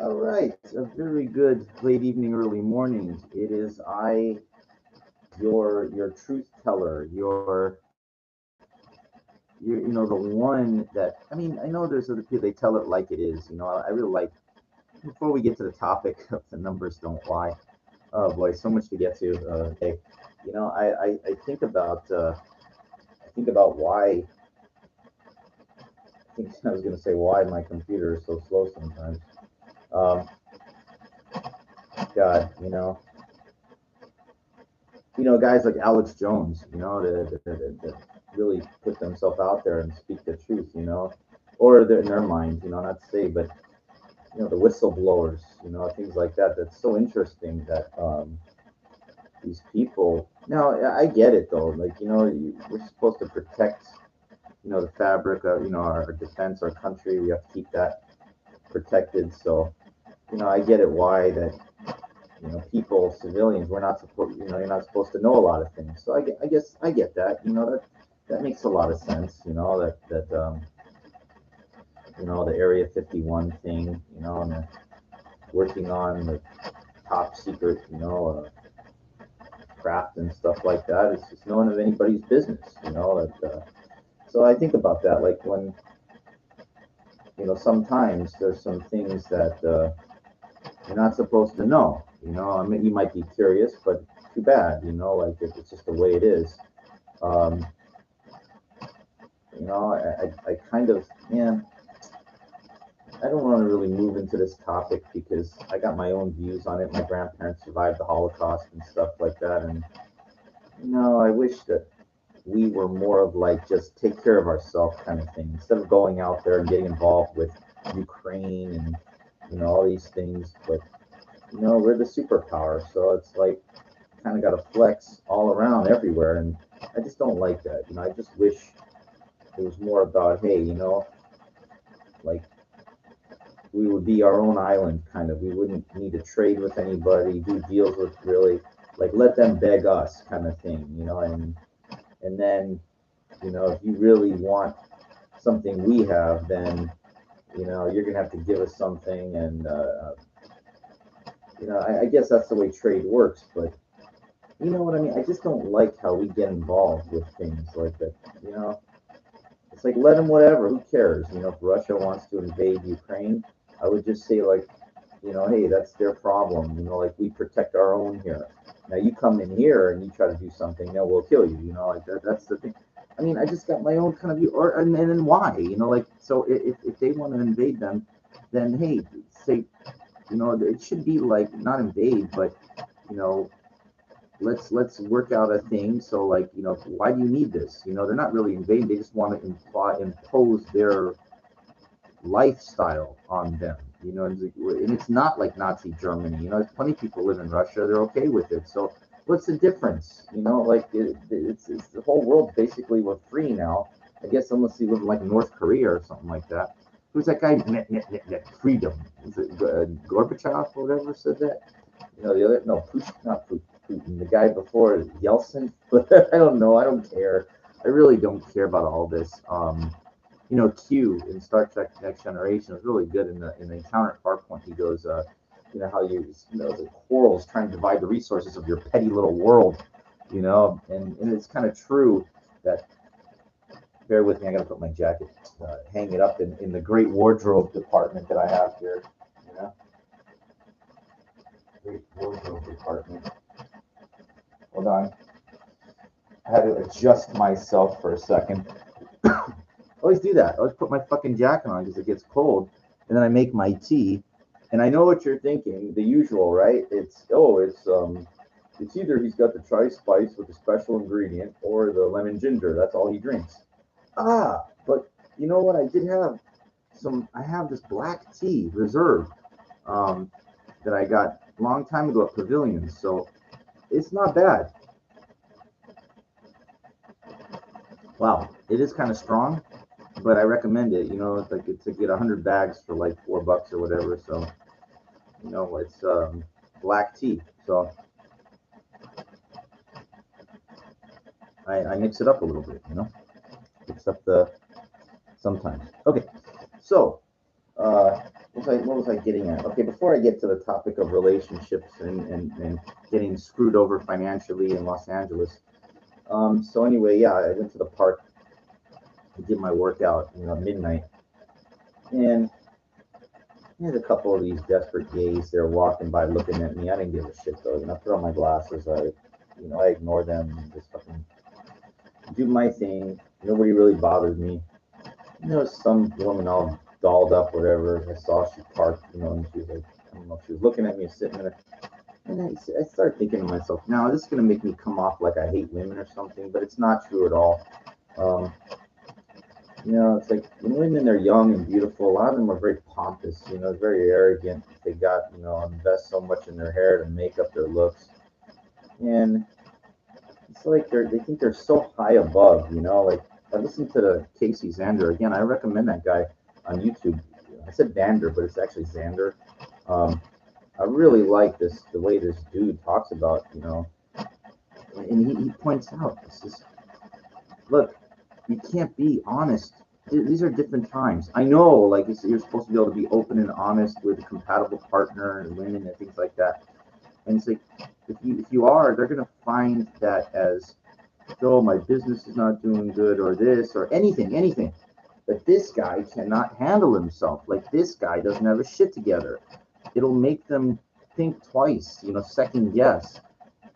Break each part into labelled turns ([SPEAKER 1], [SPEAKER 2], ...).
[SPEAKER 1] All right, a very good late evening, early morning. It is I, your truth teller, your the one that I know there's other people they tell it like it is. I really like before we get to the topic of the numbers don't lie. Oh boy, so much to get to. Hey, I think about why. I think I was going to say why my computer is so slow sometimes. Um, God, guys like Alex Jones, that really put themselves out there and speak the truth, or in their minds, not to say, but the whistleblowers, things like that. That's so interesting that these people. Now, I get it though. Like, we're supposed to protect, the fabric of, our defense, our country. We have to keep that protected. So, I get it why that people, civilians, we're not supposed, you're not supposed to know a lot of things. So I guess I get that. That makes a lot of sense. The Area 51 thing. And working on the top secret, craft and stuff like that. It's just none of anybody's business. So I think about that, like when sometimes there's some things that you're not supposed to know. I mean, you might be curious, but too bad. Like it's just the way it is. Um, I kind of, yeah, I don't want to really move into this topic because I got my own views on it. My grandparents survived the Holocaust and stuff like that. And, I wish that we were more of like just take care of ourselves kind of thing instead of going out there and getting involved with Ukraine and, all these things. But, we're the superpower. So it's like kind of got to flex all around everywhere. And I just don't like that. I just wish it was more about, hey, like we would be our own island kind of. We wouldn't need to trade with anybody, do deals with really like let them beg us kind of thing, and then if you really want something we have, then you're gonna have to give us something, and I guess that's the way trade works. But you know what I mean? I just don't like how we get involved with things like that. You know, it's like let them whatever. Who cares? If Russia wants to invade Ukraine, I would just say like, hey, that's their problem. Like we protect our own here. Now you come in here and you try to do something, now we'll kill you. Like that. That's the thing. I mean, I just got my own kind of view, and then why? Like so if they want to invade them, then hey, say, it should be like not invade, but you know, let's work out a thing. So like, why do you need this? They're not really invading. They just want to impose their lifestyle on them. And it's not like Nazi Germany. Plenty of people live in Russia. They're okay with it. So what's the difference? Like it's the whole world basically. We're free now. I guess unless you live in like North Korea or something like that. Who's that guy? Net freedom. Is it Gorbachev or whatever said that? The other no, Putin, not Putin. The guy before Yeltsin. But I don't know. I don't care. I really don't care about all this. Q in Star Trek Next Generation was really good in the encounter at Farpoint. He goes, how the quarrels trying to divide the resources of your petty little world, and it's kind of true that. Bear with me, I gotta put my jacket, hang it up in the great wardrobe department that I have here. You know, great wardrobe department. Hold on, I had to adjust myself for a second. Always do that. I always put my fucking jacket on because it gets cold, and then I make my tea. And I know what you're thinking. The usual, right? It's either he's got the chai spice with a special ingredient or the lemon ginger. That's all he drinks. But you know what? I did have some. I have this black tea reserve um, that I got a long time ago at Pavilion. So it's not bad. Wow, it is kind of strong, but I recommend it. It's like to get 100 bags for like $4 or whatever. So it's black tea. So I mix it up a little bit. Mix up the sometimes. Okay, so what was I getting at? Okay, before I get to the topic of relationships and getting screwed over financially in Los Angeles. So anyway, yeah, I went to the park to did my workout, midnight, and there's a couple of these desperate gays. They're walking by, looking at me. I didn't give a shit though. I put on my glasses. I ignore them and just fucking do my thing. Nobody really bothered me. Some woman all dolled up, whatever. I saw she parked, and she was like, I don't know if she was looking at me or sitting there. And I started thinking to myself, now this is gonna make me come off like I hate women or something, but it's not true at all. Um, it's like when women are young and beautiful, a lot of them are very pompous, very arrogant. They got, invest so much in their hair to make up their looks. And it's like they think they're so high above, like I listened to the Casey Zander again. I recommend that guy on YouTube. I said Vander, but it's actually Zander. Um, I really like the way this dude talks about, and he points out this is look, you can't be honest. These are different times. I know, like you're supposed to be able to be open and honest with a compatible partner and women and things like that. And it's like if you are, they're gonna find that as, oh, my business is not doing good, or this, or anything. But this guy cannot handle himself. Like this guy doesn't have his shit together. It'll make them think twice, second guess.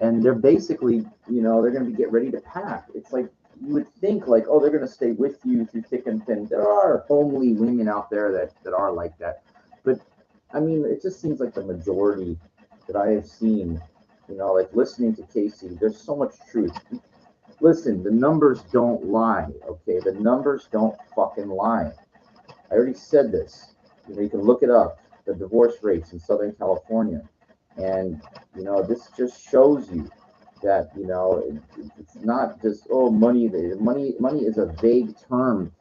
[SPEAKER 1] And they're basically, they're going to get ready to pack. It's like you would think, like, oh, they're going to stay with you through thick and thin. There are homely women out there that are like that, but I mean, it just seems like the majority that I have seen, like listening to Casey. There's so much truth. Listen, the numbers don't lie. Okay, the numbers don't fucking lie. I already said this. You can look it up. The divorce rates in Southern California. And this just shows you that it's not just, oh, money. Money is a vague term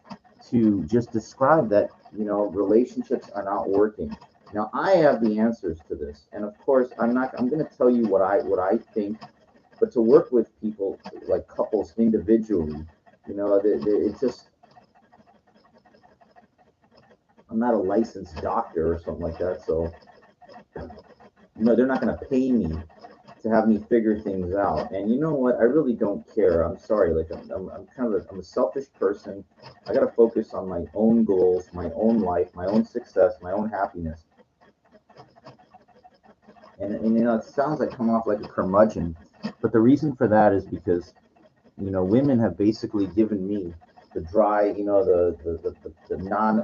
[SPEAKER 1] to just describe that relationships are not working. Now I have the answers to this, and of course I'm not. I'm going to tell you what I think, but to work with people like couples individually, it's just, I'm not a licensed doctor or something like that, so they're not going to pay me to have me figure things out. And you know what? I really don't care. I'm sorry. Like I'm kind of I'm a selfish person. I got to focus on my own goals, my own life, my own success, my own happiness. And it sounds like come off like a curmudgeon, but the reason for that is because women have basically given me the dry, the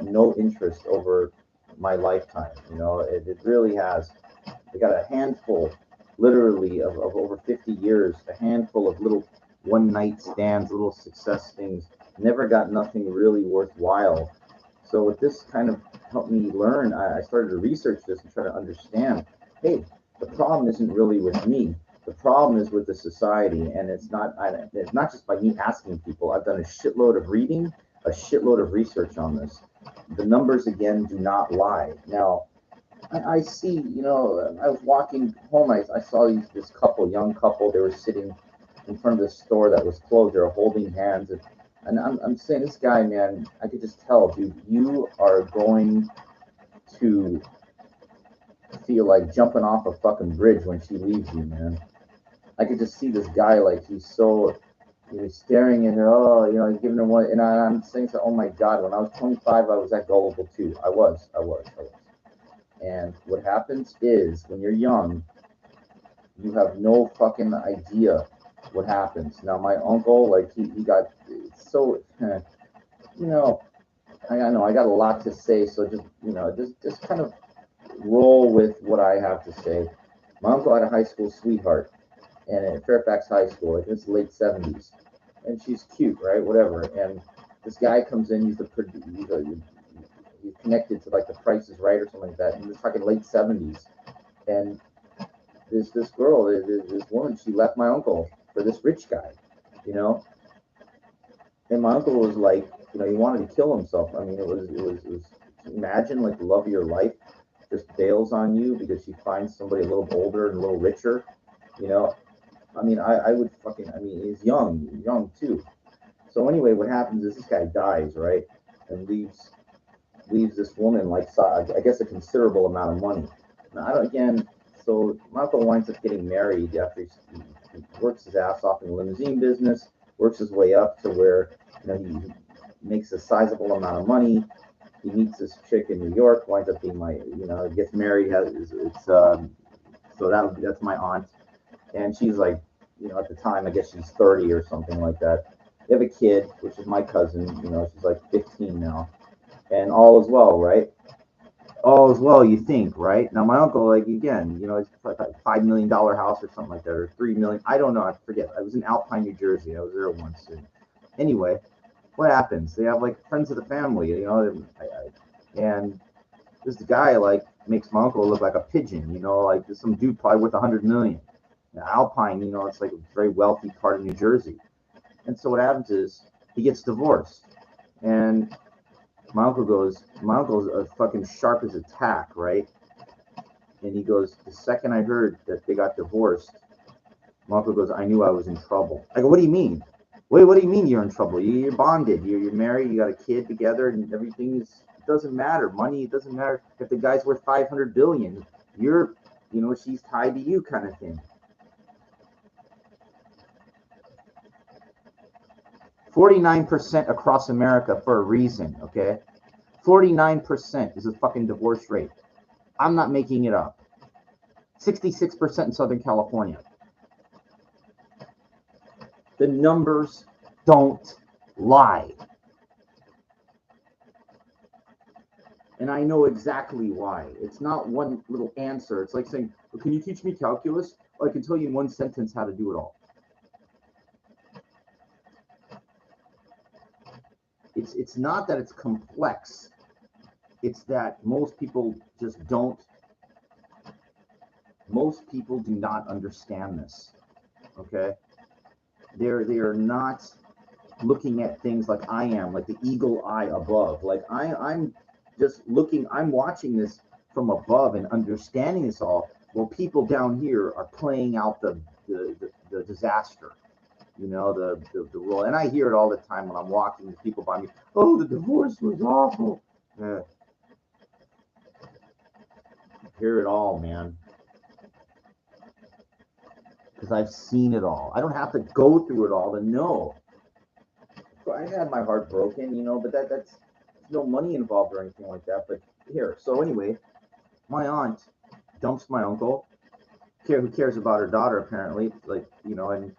[SPEAKER 1] no interest over my lifetime. It really has. I got a handful, literally, of over 50 years, a handful of little one night stands, little success things. Never got nothing really worthwhile. So with this kind of helped me learn, I started to research this and try to understand, hey, the problem isn't really with me. The problem is with the society, and it's not just by me asking people. I've done a shitload of reading, a shitload of research on this. The numbers again do not lie. Now, I see, I was walking home. I saw this couple, young couple. They were sitting in front of this store that was closed. They were holding hands, and I'm saying, this guy, man, I could just tell, dude, you are going to feel like jumping off a fucking bridge when she leaves you, man. I could just see this guy, like he's so, staring at her. Oh, he's giving her one, and I'm saying, so, oh my God, when I was 25, I was that gullible too. I was. And what happens is, when you're young, you have no fucking idea what happens. Now, my uncle, like he got so, I know I got a lot to say, so just kind of roll with what I have to say. My uncle had a high school sweetheart, and at Fairfax High School, like it's late 70s, and she's cute, right? Whatever. And this guy comes in. He's connected to like The Price is Right or something like that. And it's fucking late 70s, and this girl, this woman, she left my uncle for this rich guy, you know. And my uncle was like, he wanted to kill himself. I mean, it was. Imagine like the love of your life just bails on you because she finds somebody a little older and a little richer, you know. I mean, I would fucking. I mean, he's young too. So anyway, what happens is this guy dies, right, and leaves leaves this woman like I guess a considerable amount of money. Now, I don't again. So my uncle winds up getting married after he works his ass off in the limousine business, works his way up to where he makes a sizable amount of money. He meets this chick in New York, winds up being gets married. So that's my aunt, and she's like, at the time, I guess she's 30 or something like that. They have a kid, which is my cousin. She's like 15 now, and all is well, right? All is well, you think, right? Now, my uncle, like again, it's like a $5 million house or something like that, or 3 million. I don't know. I forget. I was in Alpine, New Jersey. I was there once. And anyway, what happens? They have like friends of the family, and this guy like makes my uncle look like a pigeon, like some dude probably worth 100 million. Now, Alpine, it's like a very wealthy part of New Jersey. And so what happens is he gets divorced, and my uncle's as fucking sharp as a tack, right? And he goes, the second I heard that they got divorced, my uncle goes, I knew I was in trouble. I go, what do you mean? Wait, what do you mean you're in trouble? You're bonded. You're married. You got a kid together, and everything it doesn't matter. Money, it doesn't matter. If the guy's worth 500 billion, she's tied to you, kind of thing. 49% across America for a reason, okay? 49% is a fucking divorce rate. I'm not making it up. 66% in Southern California. The numbers don't lie. And I know exactly why. It's not one little answer. It's like saying, well, can you teach me calculus? Well, I can tell you in one sentence how to do it all. It's not that it's complex. It's that most people just don't. Most people do not understand this. Okay? They are not looking at things like I am, like the eagle eye above. Like I'm just looking, I'm watching this from above and understanding this all, while people down here are playing out the disaster, the role. And I hear it all the time when I'm walking with people by me. Oh, the divorce was awful. I hear it all, man. Because I've seen it all. I don't have to go through it all to know. So I had my heart broken, but that's no money involved or anything like that. But here, so anyway, my aunt dumps my uncle. Who cares about her daughter? Apparently, like and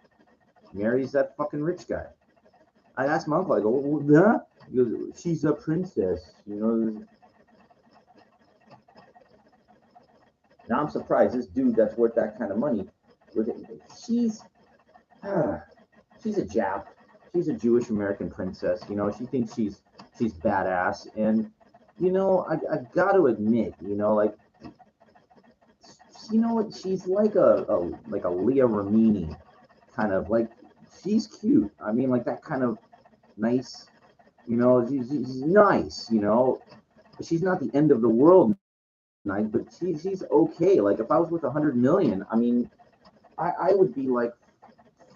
[SPEAKER 1] marries that fucking rich guy. I asked my uncle. I go, well, huh? He goes, she's a princess, Now I'm surprised this dude that's worth that kind of money. She's a Jap. She's a Jewish American princess. She thinks she's badass, and I got to admit, like what, she's like a Leah Remini, kind of like, she's cute. I mean, like that kind of nice, she's nice, but she's not the end of the world nice, but she's okay. Like if I was with 100 million, I mean, I would be like,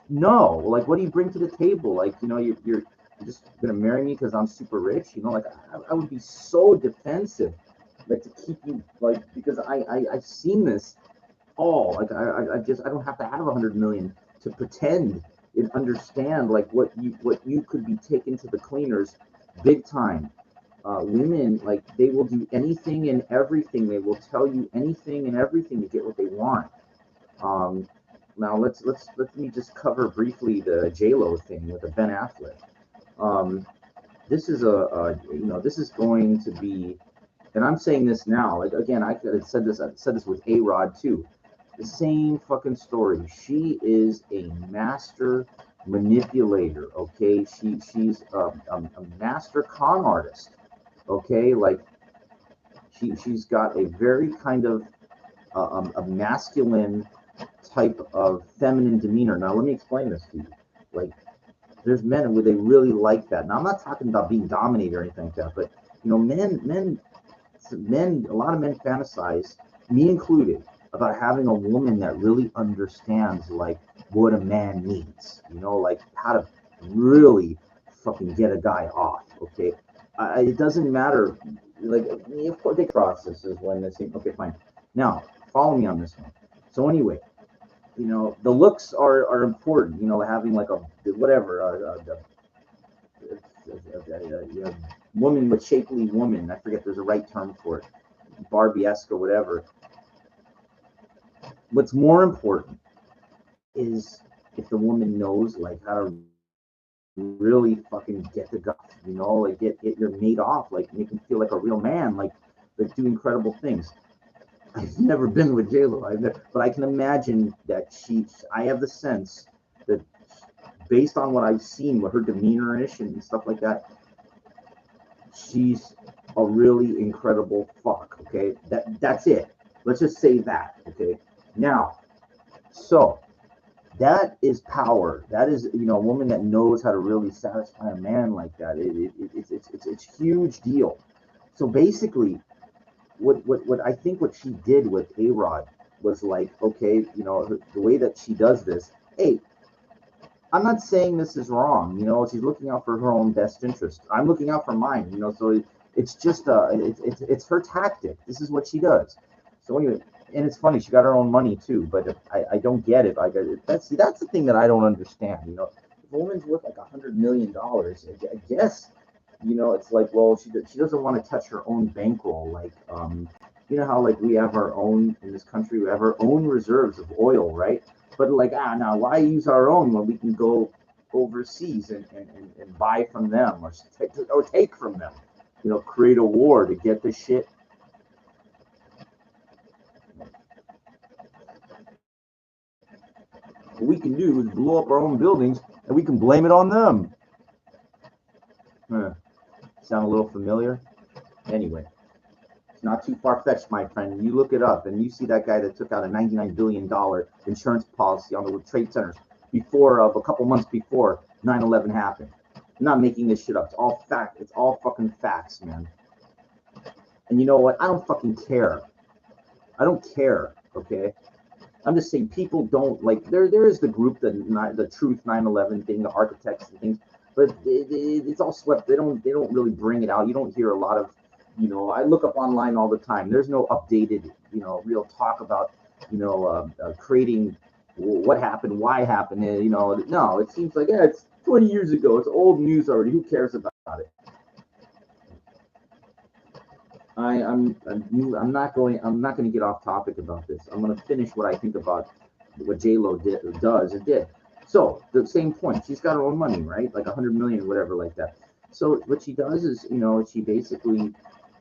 [SPEAKER 1] no, like, what do you bring to the table? Like, you're just gonna marry me because I'm super rich? Like I would be so defensive, like to keep you, like, because I've seen this all. Like I don't have to have 100 million to pretend and understand like what you could be taken to the cleaners, big time. Women, like, they will do anything and everything. They will tell you anything and everything to get what they want. Now let me just cover briefly the J-Lo thing with the Ben Affleck. This is this is going to be, and I'm saying this now. Like again, I said this with A-Rod too. The same fucking story. She is a master manipulator. Okay, she's a master con artist. Okay, like she's got a very kind of a masculine type of feminine demeanor. Now let me explain this to you. Like there's men where they really like that. Now I'm not talking about being dominated or anything like that, but men, a lot of men fantasize, me included, about having a woman that really understands like what a man needs. Like how to really fucking get a guy off. Okay, it doesn't matter like, of course, the process is when they say, okay, fine. Now, follow me on this one. So anyway, the looks are important. Having like a whatever, woman with shapely woman. I forget there's a right term for it, Barbie-esque or whatever. What's more important is if the woman knows like how to really fucking get the guff, like get your mate off, like make him feel like a real man, like do incredible things. I've never been with JLo, but I can imagine that I have the sense that based on what I've seen, what her demeanor is and stuff like that, she's a really incredible fuck. Okay, that's it. Let's just say that. Okay, now, so that is power. That is, a woman that knows how to really satisfy a man like that. It's a huge deal. So basically, what I think what she did with A Rod was like, okay, the way that she does this. Hey, I'm not saying this is wrong. She's looking out for her own best interest. I'm looking out for mine. So it's just it's her tactic. This is what she does. So anyway, and it's funny. She got her own money too, but I don't get it. That's the thing that I don't understand. If a woman's worth like $100 million, I guess it's like, well, she doesn't want to touch her own bankroll. Like, how like we have our own in this country, we have our own reserves of oil, right? But like, now why use our own when we can go overseas and buy from them or take from them? Create a war to get the shit. What we can do is blow up our own buildings and we can blame it on them. Sound a little familiar? Anyway, it's not too far fetched, my friend. You look it up and you see that guy that took out a $99 billion insurance policy on the World Trade Centers before, a couple months before 9/11 happened. I'm not making this shit up. It's all fact. It's all fucking facts, man. And you know what? I don't fucking care. I don't care. Okay. I'm just saying people don't like. There is the group, the Truth 9/11 thing, the architects and things, but it's all swept. They don't really bring it out. You don't hear a lot of, I look up online all the time. There's no updated, real talk about, creating what happened, why happened. No, it seems like, yeah, it's 20 years ago. It's old news already. Who cares about it? I'm not going to get off topic about this. I'm going to finish what I think about what J Lo did. So the same point. She's got her own money, right? Like 100 million, whatever, like that. So what she does is, she basically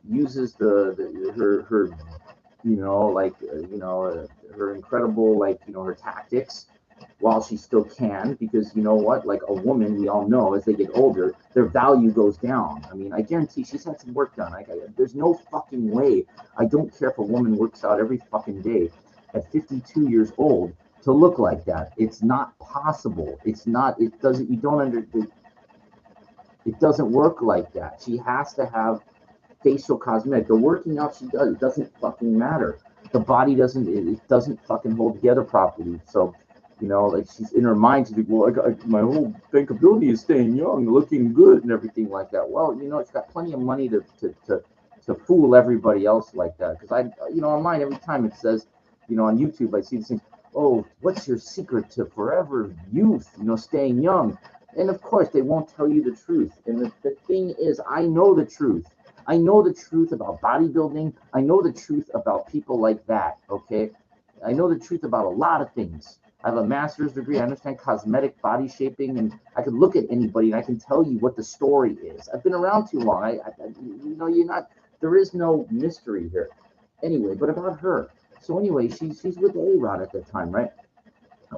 [SPEAKER 1] uses her her incredible, her tactics while she still can, because you know what, like a woman, we all know as they get older their value goes down. I mean, I guarantee she's had some work done. There's no fucking way. I don't care if a woman works out every fucking day at 52 years old to look like that. It's not possible. It's not. It doesn't. You don't under. It doesn't work like that. She has to have facial cosmetic. The working out she does, it doesn't fucking matter. The body doesn't. It doesn't fucking hold together properly. So, like she's in her mind, she's like, well, my whole bankability is staying young, looking good, and everything like that. Well, she's got plenty of money to fool everybody else like that. Because online every time it says, on YouTube, I see these things. Oh, what's your secret to forever youth? Staying young. And of course, they won't tell you the truth. And the thing is, I know the truth. I know the truth about bodybuilding. I know the truth about people like that. Okay. I know the truth about a lot of things. I have a master's degree. I understand cosmetic body shaping, and I can look at anybody and I can tell you what the story is. I've been around too long. You're not. There is no mystery here. Anyway, but about her. So anyway, she's with A Rod at that time, right?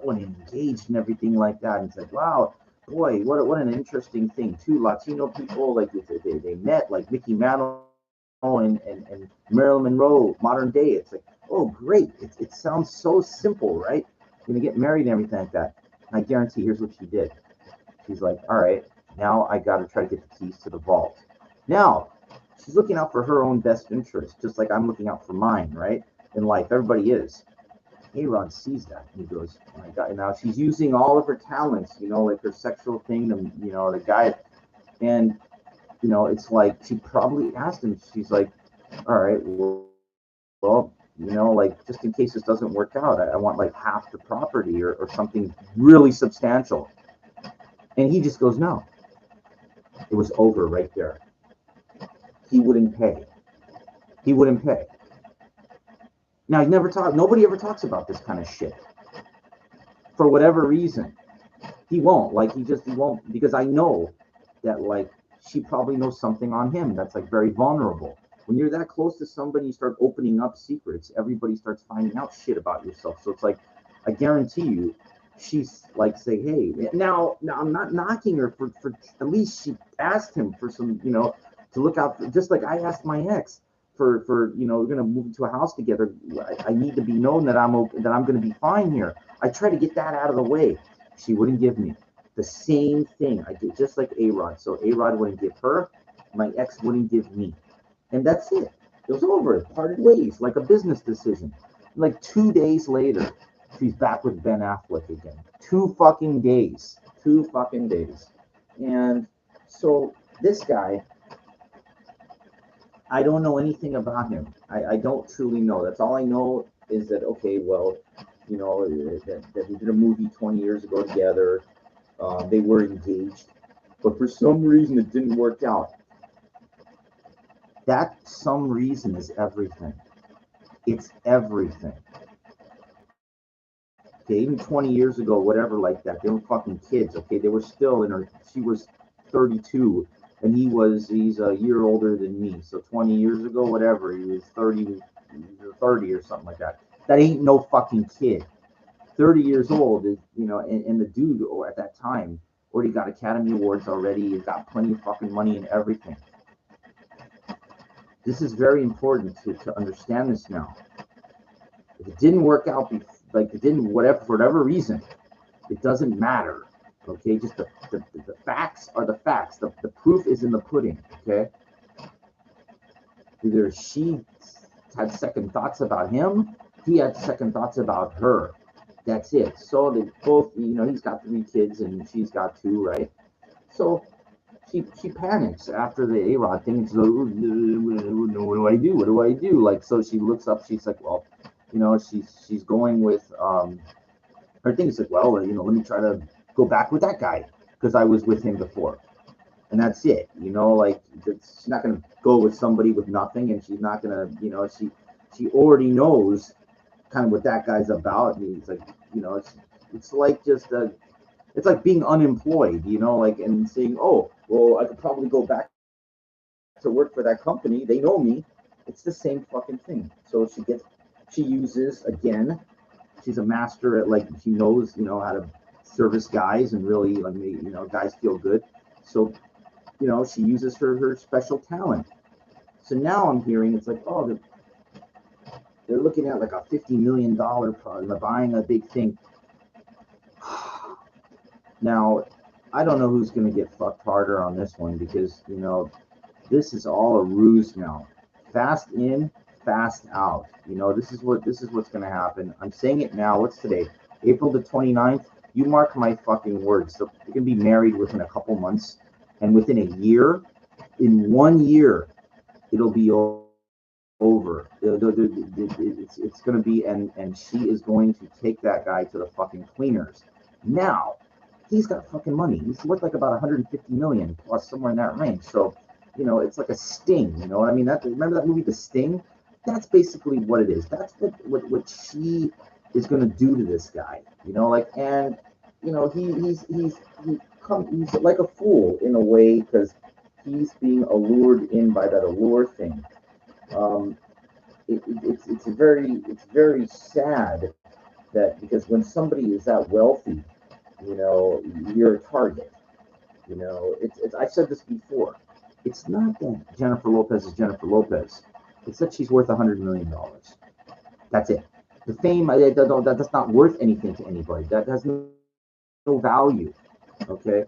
[SPEAKER 1] When engaged and everything like that, and it's like, wow, boy, what an interesting thing. Two Latino people, like they met, like Mickey Mantle and Marilyn Monroe, modern day. It's like, oh, great. It sounds so simple, right? You're gonna get married and everything like that. And I guarantee, here's what she did. She's like, all right, now I got to try to get the keys to the vault. Now she's looking out for her own best interest, just like I'm looking out for mine, right? In life, everybody is. A-Rod sees that. He goes, oh my God. Now she's using all of her talents, like her sexual thing, the guy. And You know, it's like she probably asked him, she's like, all right, well, you know, like just in case this doesn't work out, I want like half the property or something really substantial. And he just goes, no. It was over right there. He wouldn't pay. He wouldn't pay. Now, nobody ever talks about this kind of shit. For whatever reason, he won't. Like, he won't, because I know that, like, she probably knows something on him that's, like, very vulnerable. When you're that close to somebody, you start opening up secrets, everybody starts finding out shit about yourself. So it's like, I guarantee you, she's like, say, hey, now I'm not knocking her for at least she asked him for some, you know, to look out for, just like I asked my ex for you know, we're gonna move into a house together. I need to be known that I'm okay, that I'm gonna be fine here. I try to get that out of the way. She wouldn't give me. The same thing I did, just like A-Rod. So A-Rod wouldn't give her, my ex wouldn't give me. And that's it. It was over. Parted ways, like a business decision. Like 2 days later, she's back with Ben Affleck again. 2 fucking days. 2 fucking days. And so this guy, I don't know anything about him. I don't truly know. That's all I know is that, okay, well, you know, that we did a movie 20 years ago together. They were engaged. But for some reason, it didn't work out. That some reason is everything. It's everything. Okay, even 20 years ago, whatever, like that, they were fucking kids. Okay, they were still in her. She was 32, and he's a year older than me. So 20 years ago, whatever, he was 30 or something like that. That ain't no fucking kid. 30 years old is, you know, and the dude at that time already got Academy Awards already. He's got plenty of fucking money and everything. This is very important to understand this now. If it didn't work out, like it didn't, whatever, for whatever reason, it doesn't matter. Okay, just the facts are the facts. The proof is in the pudding. Okay, either she had second thoughts about him, he had second thoughts about her. That's it. So they both, you know, he's got 3 kids and she's got 2, right? So she panics after the A-Rod thing. She's like, what do I do? What do I do? Like, so she looks up. She's like, well, you know, she's going with her thing. Is like, well, you know, let me try to go back with that guy because I was with him before, and that's it. You know, like she's not gonna go with somebody with nothing, and she's not gonna, you know, she already knows kind of what that guy's about. And he's like, you know, it's like just a, it's like being unemployed, you know, like, and saying, oh, well, I could probably go back to work for that company. They know me. It's the same fucking thing. So she uses, again, she's a master at, like, she knows, you know, how to service guys and really, like, you know, guys feel good. So, you know, she uses her special talent. So now I'm hearing it's like, oh, they're looking at like a $50 million project, they're buying a big thing. Now, I don't know who's going to get fucked harder on this one because, you know, this is all a ruse now. Fast in, fast out. You know, this is what's going to happen. I'm saying it now. What's today? April the 29th. You mark my fucking words. So you can be married within a couple months, and within a year, in 1 year, it'll be over. It's going to be, and she is going to take that guy to the fucking cleaners. Now, he's got fucking money. He's worth like about 150 million plus, somewhere in that range. So, you know, it's like a sting. You know what I mean? Remember that movie, The Sting? That's basically what it is. That's what she is going to do to this guy. You know, like, and you know, he's like a fool in a way because he's being allured in by that allure thing. It's very sad that, because when somebody is that wealthy, you know, you're a target. You know, it's I said this before. It's not that Jennifer Lopez is Jennifer Lopez. It's that she's worth $100 million. That's it. The fame, that's not worth anything to anybody. That has no value. Okay,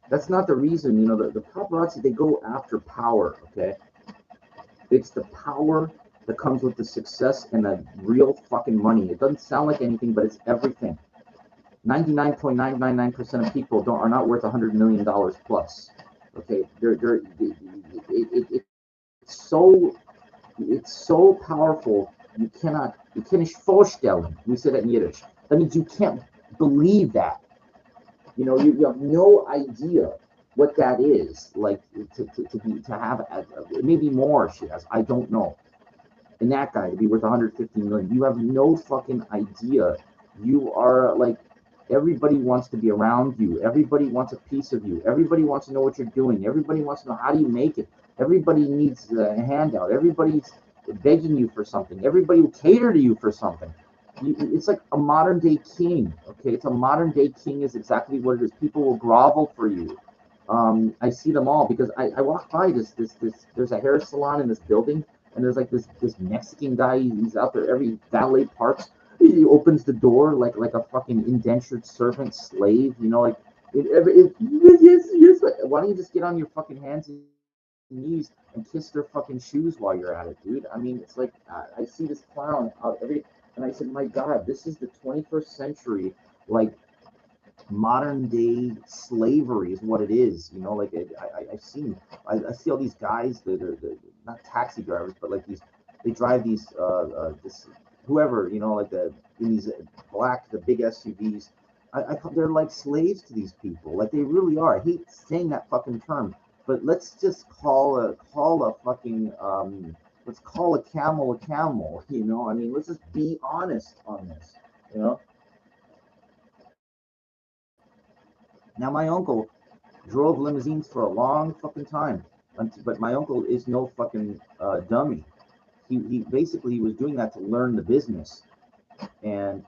[SPEAKER 1] that's not the reason. You know, the paparazzi, they go after power. Okay, it's the power that comes with the success and the real fucking money. It doesn't sound like anything, but it's everything. 99.999% of people are not worth $100 million plus. Okay, it's so powerful. You can't vorstellen. We say that in Yiddish. That means you can't believe that. You have no idea what that is like to have maybe more. She has. I don't know. And that guy to be worth 150 million. You have no fucking idea. You are like everybody wants to be around you. Everybody wants a piece of you. Everybody wants to know what you're doing. Everybody wants to know how do you make it. Everybody needs a handout. Everybody's begging you for something. Everybody will cater to you for something. It's like a modern day king. Okay, it's a modern day king is exactly what it is. People will grovel for you. I see them all because I walk by this. There's a hair salon in this building, and there's like this Mexican guy. He's out there every valet parks. He opens the door like a fucking indentured servant slave. Like yes, yes. Why don't you just get on your fucking hands and knees and kiss their fucking shoes while you're at it, dude? I mean, it's like I see this clown out and I said, my God, this is the 21st century. Like modern day slavery is what it is. Like I've seen, I see all these guys that are not taxi drivers, but like they drive these, this, whoever, like in these the big SUVs. They're like slaves to these people. Like they really are. I hate saying that fucking term, but let's just call a fucking, let's call a camel a camel. I mean, let's just be honest on this. You know, Now, my uncle drove limousines for a long fucking time, but my uncle is no fucking dummy. He basically was doing that to learn the business, and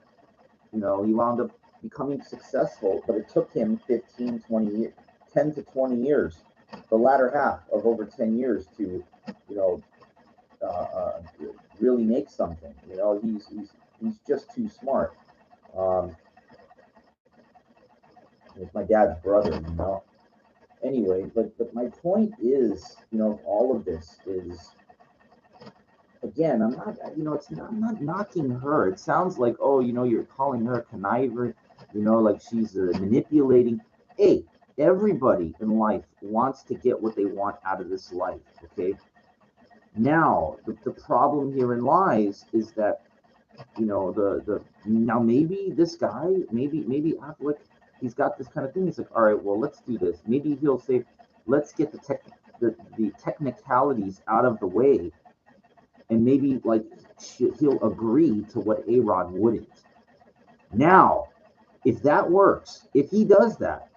[SPEAKER 1] he wound up becoming successful. But it took him 15, 20 years, 10 to 20 years, the latter half of over 10 years to, you know, uh, uh, really make something. He's just too smart. Um, it's my dad's brother. Anyway, but my point is, all of this is, again, I'm not, I'm not knocking her. It sounds like, oh, you're calling her a conniver, like she's manipulating. Hey, everybody in life wants to get what they want out of this life. Okay. Now, the problem herein lies is that, now maybe this guy, maybe Affleck, he's got this kind of thing. He's like, all right, well, let's do this. Maybe he'll say, let's get the technicalities out of the way, and maybe like he'll agree to what A-Rod wouldn't. Now, if that works, if he does that,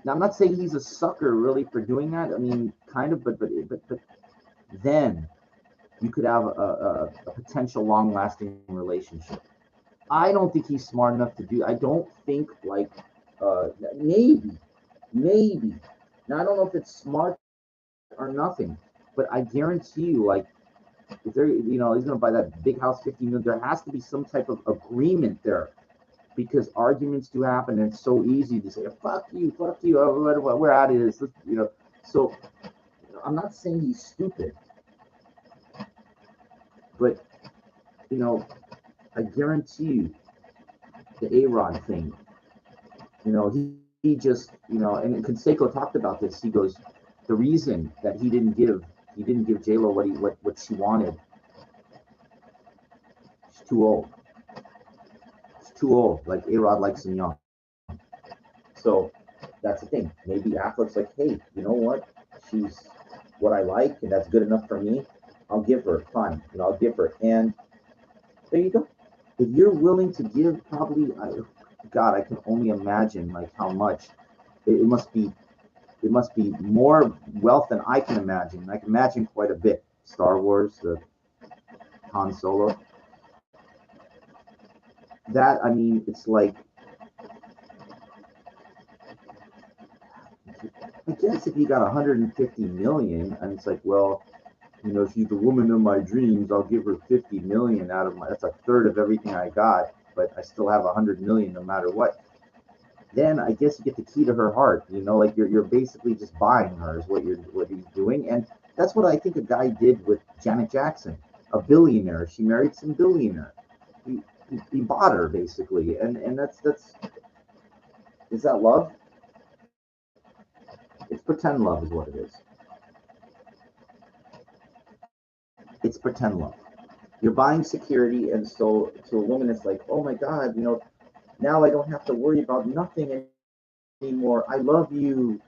[SPEAKER 1] now I'm not saying he's a sucker really for doing that. I mean, kind of, but then you could have a potential long-lasting relationship. I don't think he's smart enough to do. I don't think like maybe. Now I don't know if it's smart or nothing, but I guarantee you, like if they're, he's going to buy that big house, 50 million. There has to be some type of agreement there, because arguments do happen, and it's so easy to say, fuck you, we're out of this. So I'm not saying he's stupid, but I guarantee you, the A-Rod thing, he just, and Conseco talked about this. He goes, the reason that he didn't give J-Lo what she wanted, she's too old. She's too old. Like A-Rod likes him young. So that's the thing. Maybe Affleck's like, hey, you know what? She's what I like, and that's good enough for me. I'll give her. Fine. I'll give her. And there you go. If you're willing to give, probably, God, I can only imagine like how much it must be. It must be more wealth than I can imagine. I can imagine quite a bit. Star Wars, the Han Solo. That, I mean, it's like, I guess if you got 150 million, and it's like, well, she's the woman of my dreams. I'll give her 50 million out of that's a third of everything I got, but I still have 100 million no matter what. Then I guess you get the key to her heart. Like you're basically just buying her is what he's doing, and that's what I think a guy did with Janet Jackson, a billionaire. She married some billionaire. He bought her basically, and that's is that love? It's pretend love is what it is. It's pretend love. You're buying security, and so to a woman, it's like, oh my God, now I don't have to worry about nothing anymore. I love you.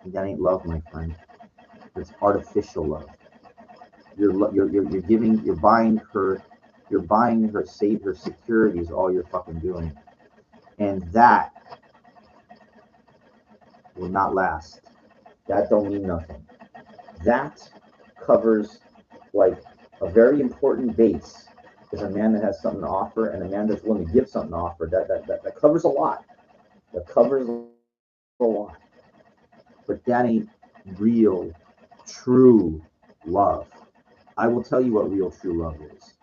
[SPEAKER 1] That ain't love, my friend. It's artificial love. You're buying her, save her security is all you're fucking doing, and that will not last. That don't mean nothing. That covers like a very important base. Is a man that has something to offer and a man that's willing to give something to offer. That covers a lot. That covers a lot. But that ain't real, true love. I will tell you what real, true love is.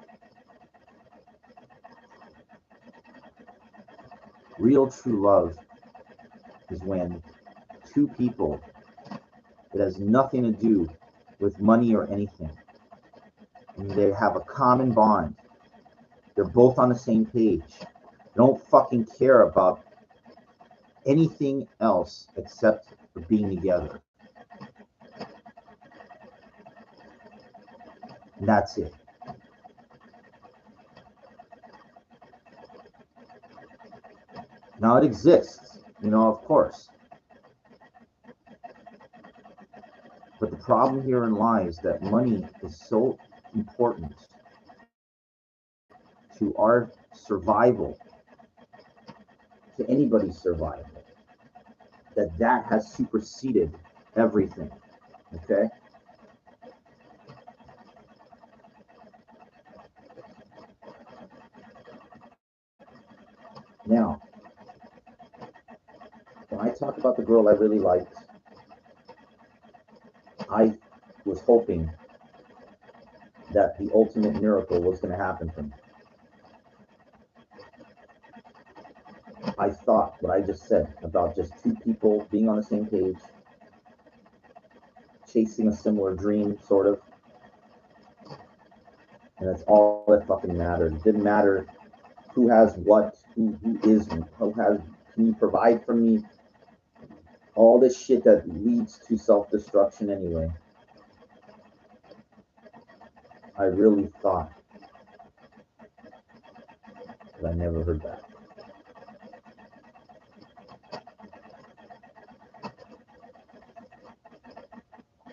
[SPEAKER 1] Real, true love is when two people, it has nothing to do with money or anything, and they have a common bond. They're both on the same page. They don't fucking care about anything else except for being together. And that's it. Now it exists, of course. But the problem herein lies that money is so important to our survival, to anybody's survival, that has superseded everything. Okay? Now, when I talk about the girl I really liked, I was hoping that the ultimate miracle was going to happen for me. I thought what I just said about just two people being on the same page, chasing a similar dream, sort of, and that's all that fucking mattered. It didn't matter who has what, who is, who has, can you provide for me? All this shit that leads to self-destruction anyway. I really thought, but I never heard that.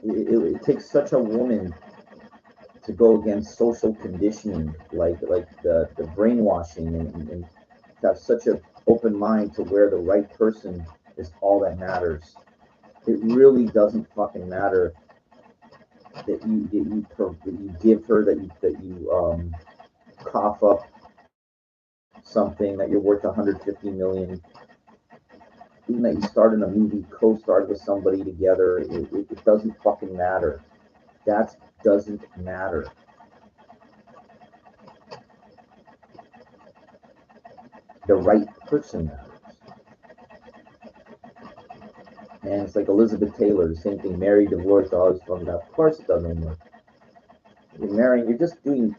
[SPEAKER 1] It takes such a woman to go against social conditioning, like the brainwashing, and to have such an open mind to where the right person is all that matters. It really doesn't fucking matter that you give her, that you cough up something, that you're worth 150 million. Even that you start in a movie, co-starred with somebody together, it doesn't fucking matter. That doesn't matter. The right person matters. And it's like Elizabeth Taylor, the same thing, married, divorced, always fucking up. Of course it doesn't anymore. You're marrying, you're just doing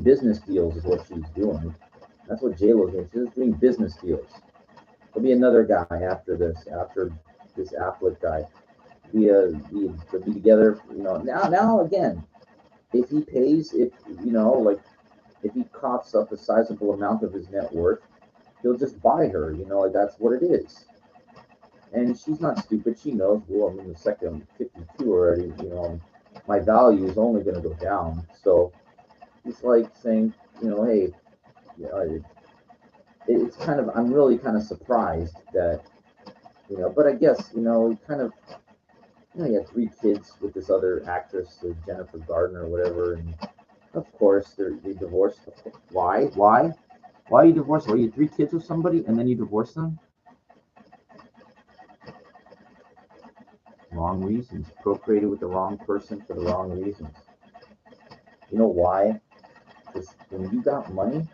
[SPEAKER 1] business deals is what she's doing. That's what J-Lo's doing. She's just doing business deals. There'll be another guy after this Affleck guy. They'll be together, now again, if he pays, if he coughs up a sizable amount of his net worth, he'll just buy her, that's what it is. And she's not stupid. She knows, well, I'm in the second 52 already, my value is only going to go down. So it's like saying, hey, it's kind of, I'm really kind of surprised that, but I guess, he kind of, he had 3 kids with this other actress, Jennifer Gardner or whatever, and of course they divorced. Why? Why are you divorced? Were you had 3 kids with somebody and then you divorce them? Wrong reasons. Procreated with the wrong person for the wrong reasons. You know why? Because when you got money,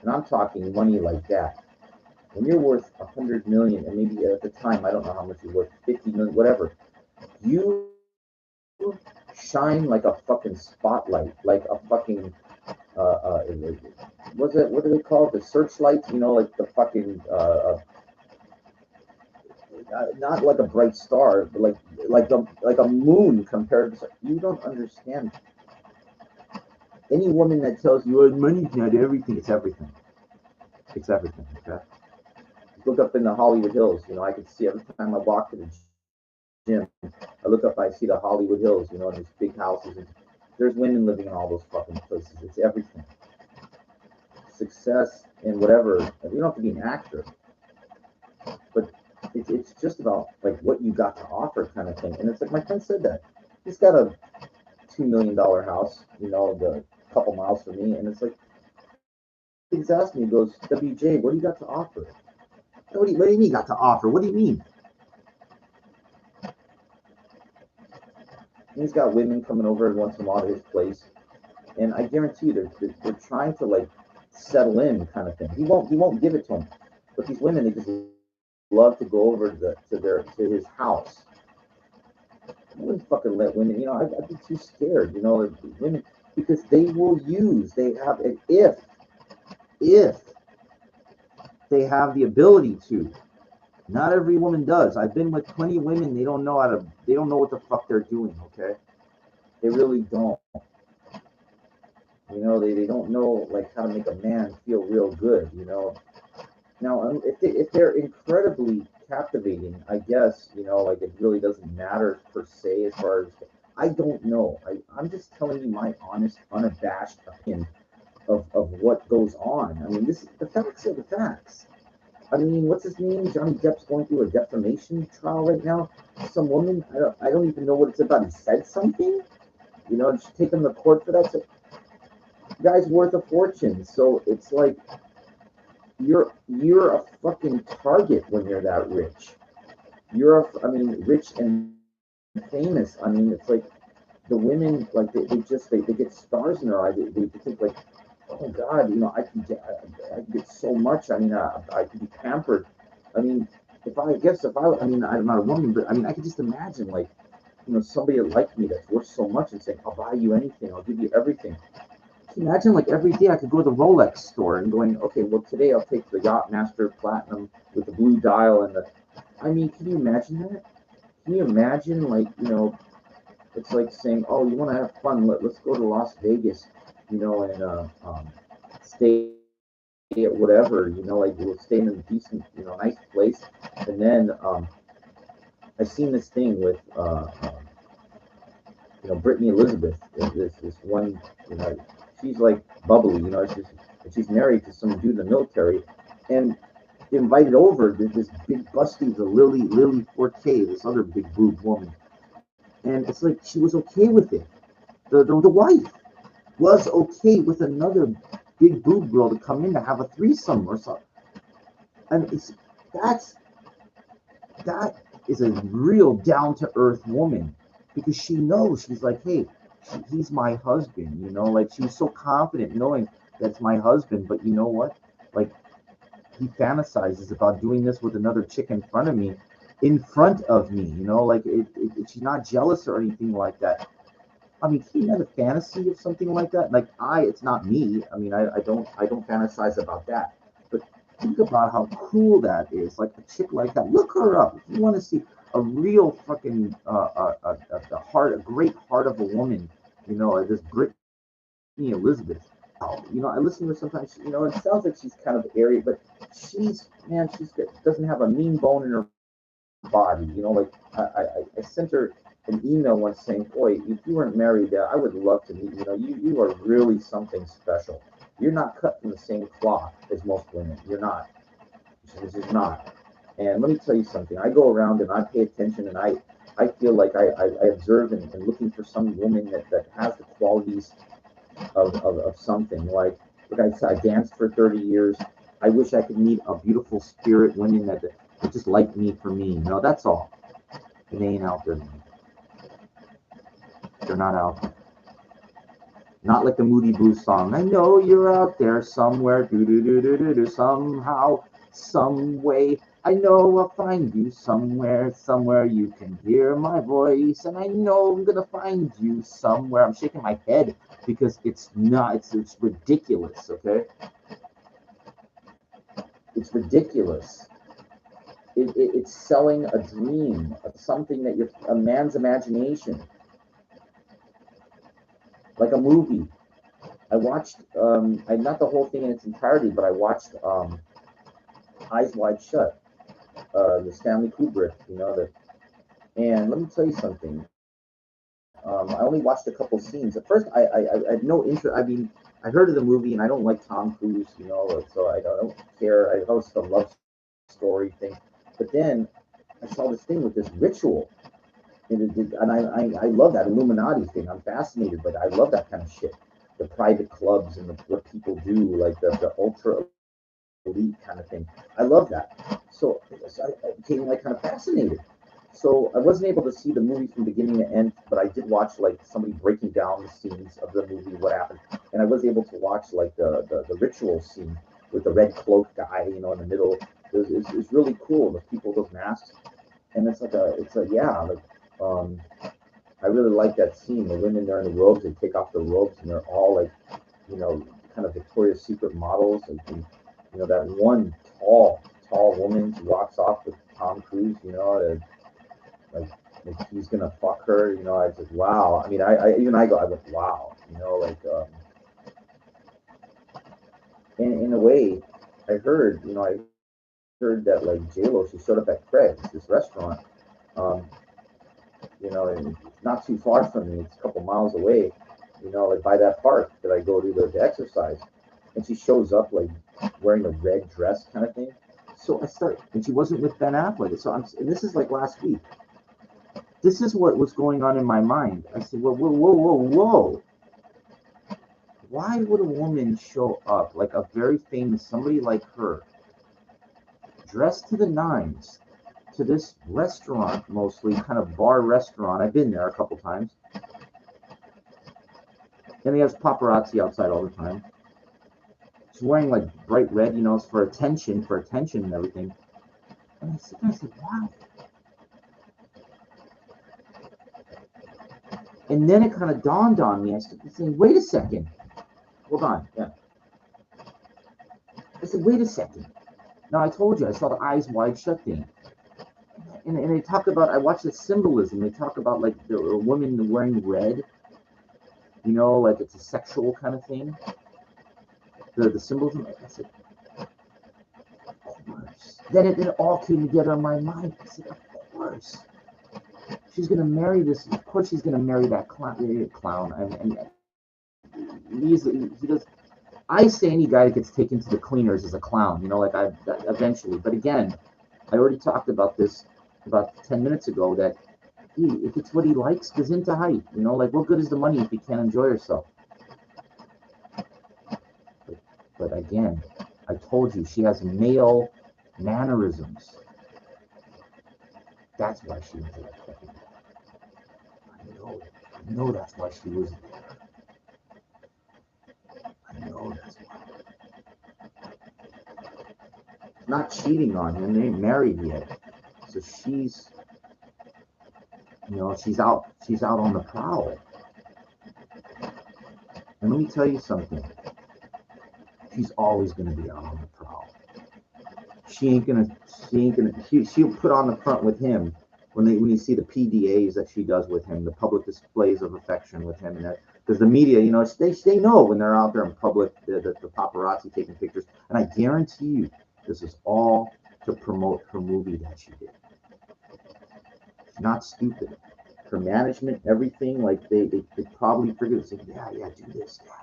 [SPEAKER 1] and I'm talking money like that, when you're worth 100 million, and maybe at the time, I don't know how much you're worth, 50 million, whatever, you shine like a fucking spotlight, like a fucking, what do they call it? The searchlight, like the fucking, not like a bright star, but like a moon compared to. You don't understand. Any woman that tells you, "Oh, money's not everything," it's everything. It's everything. Okay. Look up in the Hollywood Hills. You know, I can see every time I walk to the gym. I look up, I see the Hollywood Hills. You know, these big houses. And there's women living in all those fucking places. It's everything. Success and whatever. You don't have to be an actor, but it's just about like what you got to offer, kind of thing. And it's like my friend said that he's got a $2 million house. You know, the couple miles from me, and it's like he's asked me. He goes, "WJ, what do you got to offer?" What do you mean got to offer? What do you mean? And he's got women coming over every once in a while to his place, and I guarantee you they're trying to like settle in, kind of thing. He won't give it to them, but these women they just love to go over to his house. I wouldn't fucking let women. You know, I'd be too scared. You know, women because they will use. They have an if they have the ability to. Not every woman does. I've been with 20 women. They don't know how to. They don't know what the fuck they're doing. Okay, they really don't. You know, they don't know like how to make a man feel real good. You know. Now, if they're incredibly captivating, I guess you know, like it really doesn't matter per se as far as I don't know. I'm just telling you my honest, unabashed opinion of what goes on. I mean, the facts are the facts. I mean, what's his name? Johnny Depp's going through a defamation trial right now. Some woman, I don't even know what it's about. He said something, you know, just take him to court for that. So, the guy's worth a fortune. So it's like you're a fucking target when you're that rich. I mean, rich and famous. I mean, it's like the women, like they get stars in their eye. They think like, oh God, you know, I can get so much. I mean, I could be pampered. I mean, I mean, I'm not a woman, but I mean, I could just imagine like, you know, somebody like me that's worth so much and saying, I'll buy you anything, I'll give you everything. Can you imagine like every day I could go to the Rolex store and going, okay, well today I'll take the Yachtmaster Platinum with the blue dial and the. I mean, can you imagine that? Can you imagine like, you know, it's like saying, oh, you want to have fun? Let's go to Las Vegas, you know, and stay at whatever, you know, like we'll stay in a decent, you know, nice place. And then I seen this thing with, you know, Brittany Elizabeth. This one, you know, she's like bubbly, you know, she's married to some dude in the military, and invited over this big busty, the Lily Forte, this other big boob woman, and it's like she was okay with it. The wife was okay with another big boob girl to come in to have a threesome or something. And that's that is a real down to earth woman because she knows she's like, hey, he's my husband, you know, like she was so confident knowing that's my husband, but you know what? Like he fantasizes about doing this with another chick in front of me, you know, like she's not jealous or anything like that. I mean, he had a fantasy of something like that. Like it's not me. I mean, I don't fantasize about that. But think about how cool that is. Like a chick like that. Look her up if you want to see a real fucking a great heart of a woman. You know, this Brittany Elizabeth. Wow. You know, I listen to her sometimes. You know, it sounds like she's kind of airy, but doesn't have a mean bone in her body. You know, like I sent her an email once saying, "Boy, if you weren't married, I would love to meet you. You know, you are really something special. You're not cut from the same cloth as most women. You're not. It's just not." And let me tell you something. I go around and I pay attention, and I feel like I observe and looking for some woman that has the qualities of something. Like I said, I danced for 30 years. I wish I could meet a beautiful spirit women that just like me for me. You know, that's all. It ain't out there. They're not out there. Not like the Moody Blues song. I know you're out there somewhere. Do do do do do do. Somehow, some way. I know I'll find you somewhere you can hear my voice, and I know I'm gonna find you somewhere. I'm shaking my head because it's not. It's ridiculous. Okay, it's ridiculous. it's selling a dream, something that a man's imagination, like a movie. I watched, not the whole thing in its entirety, but I watched Eyes Wide Shut, the Stanley Kubrick, and let me tell you something. I only watched a couple scenes. At first, I had no interest. I mean, I heard of the movie, and I don't like Tom Cruise, so I don't care. I know it's the love story thing, but then I saw this thing with this ritual, and I love that Illuminati thing. I'm fascinated by that. I love that kind of shit. The private clubs and what people do, like the ultra elite kind of thing. I love that. So I became like kind of fascinated. So I wasn't able to see the movie from beginning to end, but I did watch like somebody breaking down the scenes of the movie, what happened, and I was able to watch like the ritual scene with the red cloak guy, in the middle. It's really cool. The people with those masks, and um, I really like that scene. The women there in the robes, they take off the robes, and they're all like, kind of Victoria's Secret models, and that one tall woman who walks off with Tom Cruise, like, like he's gonna fuck her, I just wow. I mean, I went wow, in a way, I heard that like J Lo, she showed up at Craig's, this restaurant, um, and it's not too far from me. It's a couple miles away, like by that park that I go to exercise, and she shows up like wearing a red dress kind of thing. So and she wasn't with Ben Affleck. And this is like last week. This is what was going on in my mind. I said, well, whoa, whoa, whoa, whoa. Why would a woman show up, like a very famous, somebody like her, dressed to the nines, to this restaurant, mostly kind of bar restaurant? I've been there a couple times. And he has paparazzi outside all the time. She's wearing like bright red, it's for attention and everything. And I said, why? And then it kind of dawned on me. I started saying, wait a second. Hold on. Yeah. I said, wait a second. Now, I told you, I saw the Eyes Wide Shut thing. And they talk about, I watched the symbolism. They talk about like the woman wearing red, like it's a sexual kind of thing. The symbolism. I said, of course. Then it all came together in my mind. I said, of course. She's going to marry this. Of course, she's going to marry that clown. And he does. I say any guy that gets taken to the cleaners is a clown, eventually. But again, I already talked about this about 10 minutes ago, that if it's what he likes, goes into height. Like, what good is the money if he can't enjoy herself? But again, I told you, she has male mannerisms. That's why she was there. I know that's why she was there. I know that's why. Not cheating on him. They ain't married yet. So she's out on the prowl. And let me tell you something. She's always going to be out on the prowl. She'll put on the front with him when you see the PDAs that she does with him, the public displays of affection with him, and that, because the media, they know when they're out there in public, the paparazzi taking pictures, and I guarantee you, this is all to promote her movie that she did. She's not stupid. Her management, everything, like they probably figured, say, yeah, do this, yeah.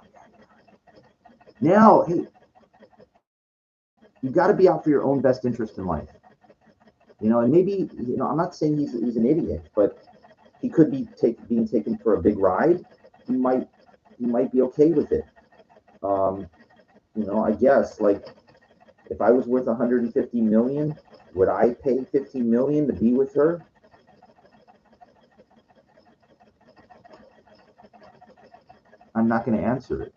[SPEAKER 1] Now, hey, you got to be out for your own best interest in life. And maybe, I'm not saying he's an idiot, but he could be being taken for a big ride. He might be okay with it. I guess, like, if I was worth 150 million, would I pay 50 million to be with her? I'm not going to answer it.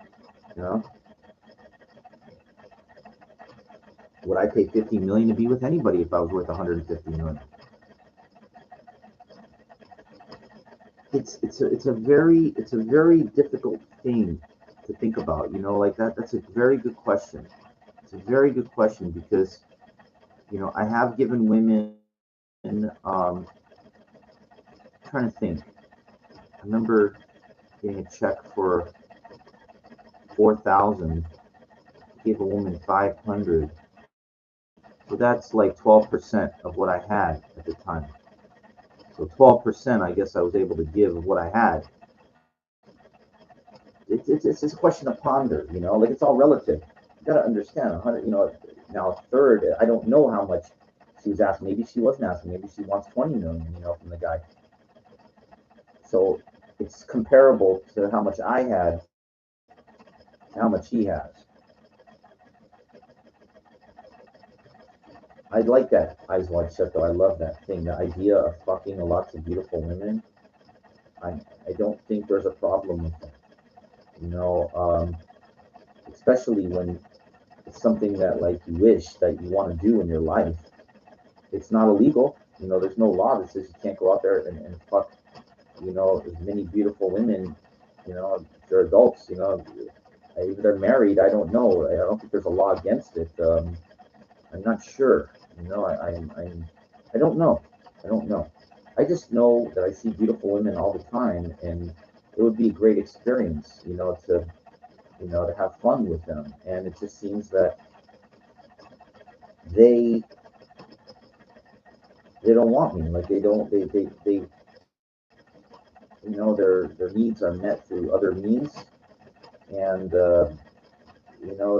[SPEAKER 1] Would I pay 50 million to be with anybody if I was worth 150 million? It's a very difficult thing to think about. Like that. That's a very good question. It's a very good question, because You know, I have given women, trying to think. I remember getting a check for 4,000, gave a woman 500. So that's like 12% of what I had at the time. So 12%, I guess I was able to give of what I had. It's just a question of ponder, you know, like it's all relative. You got to understand, 100, you know, now a third, I don't know how much she was asking. Maybe she wasn't asking. Maybe she wants 20 million, you know, from the guy. So it's comparable to how much I had, to how much he has. I like that Eyes Wide Shut though. I love that thing. The idea of fucking lots of beautiful women. I I don't think there's a problem with that. You know, especially when it's something that like you wish that you want to do in your life. It's not illegal. You know, there's no law that says you can't go out there and fuck, you know, as many beautiful women. You know, they're adults. You know, if they're married, I don't know. I don't think there's a law against it. I'm not sure. You know, I don't know. I don't know. I just know that I see beautiful women all the time, and it would be a great experience, you know, to have fun with them. And it just seems that they they don't want me. Like they don't they you know their needs are met through other means, and you know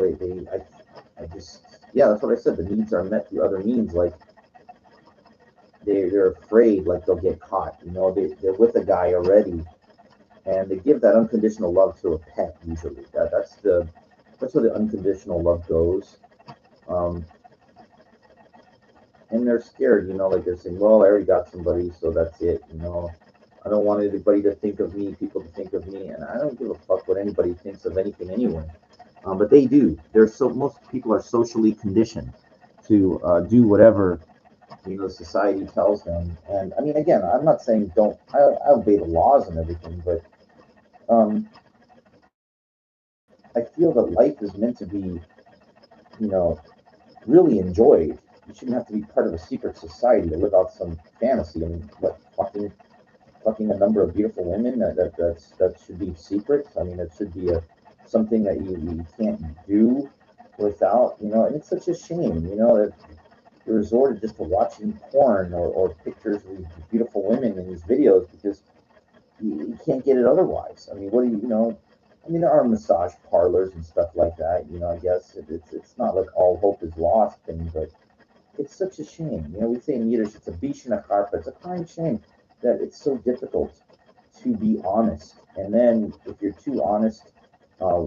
[SPEAKER 1] I just yeah, that's what I said. The needs are met through other means. Like they're afraid like they'll get caught. You know, they're with a guy already, and they give that unconditional love to a pet usually. That's where the unconditional love goes. Um, and they're scared, you know, like they're saying, well, I already got somebody, so that's it, you know. I don't want anybody to think of me, people to think of me, and I don't give a fuck what anybody thinks of anything anyway. But they do. Most people are socially conditioned to do whatever you know society tells them. And I mean, again, I'm not saying don't. I obey the laws and everything, but um, I feel that life is meant to be, you know, really enjoyed. You shouldn't have to be part of a secret society to live out some fantasy. I mean, what fucking a number of beautiful women that should be secret. I mean, it should be a something that you can't do without, you know. And it's such a shame, you know, that you're resorted just to watching porn or pictures of these beautiful women in these videos because you can't get it otherwise. I mean, what do you, you know? I mean, there are massage parlors and stuff like that. You know, I guess it's not like all hope is lost thing, but it's such a shame. You know, we say in Yiddish, it's a bish and a harp. It's a crying shame that it's so difficult to be honest. And then if you're too honest, uh,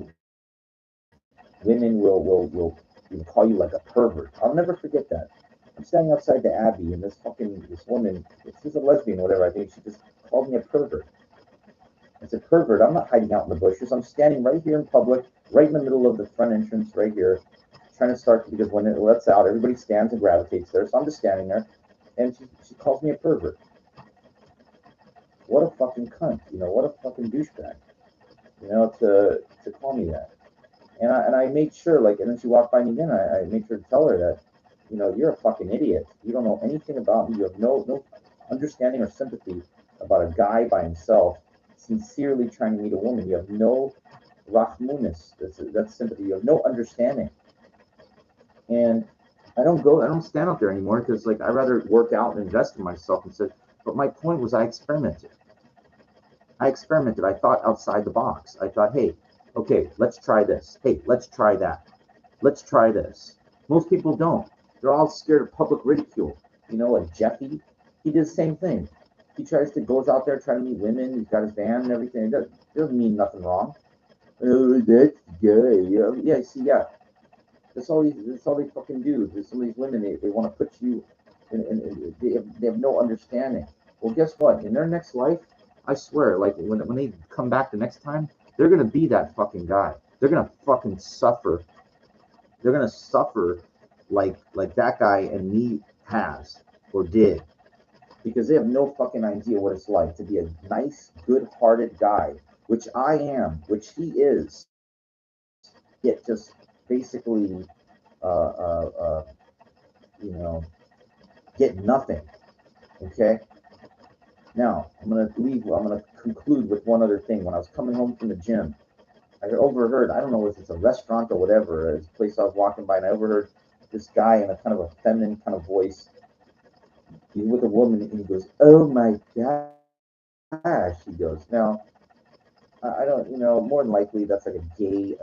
[SPEAKER 1] women will even call you like a pervert. I'll never forget that. I'm standing outside the Abbey, and this woman, she's a lesbian, or whatever. I think she just called me a pervert. I said, pervert, I'm not hiding out in the bushes. I'm standing right here in public, right in the middle of the front entrance, right here, trying to start because when it lets out, everybody stands and gravitates there. So I'm just standing there, and she calls me a pervert. What a fucking cunt, you know? What a fucking douchebag, you know? To call me that, and I made sure, like, and then she walked by me again. I made sure to tell her that, you know, you're a fucking idiot. You don't know anything about me. You have no understanding or sympathy about a guy by himself, sincerely trying to meet a woman. You have no rachmunis. That's sympathy. You have no understanding. And I don't stand up there anymore because like I rather work out and invest in myself instead. But my point was I experimented. I experimented. I thought outside the box. I thought, hey, okay, let's try this. Hey, let's try that. Let's try this. Most people don't. They're all scared of public ridicule. You know, like Jeffy, he did the same thing. He goes out there trying to meet women. He's got his van and everything. Doesn't mean nothing wrong. Oh, that's gay. Yeah, see, yeah. That's all they fucking do. There's some of these women, they want to put you they have no understanding. Well, guess what? In their next life, I swear, like when they come back the next time, they're gonna be that fucking guy. They're gonna fucking suffer. They're gonna suffer like that guy and me has or did because they have no fucking idea what it's like to be a nice, good-hearted guy, which I am, which he is. Yet just basically uh, uh, uh, you know, get nothing. Okay. Now I'm gonna conclude with one other thing. When I was coming home from the gym, I overheard, I don't know if it's a restaurant or whatever, it's a place I was walking by, and I overheard this guy in a kind of a feminine kind of voice. He's with a woman, and he goes, "Oh my gosh," he goes. Now, I don't, more than likely that's like a gay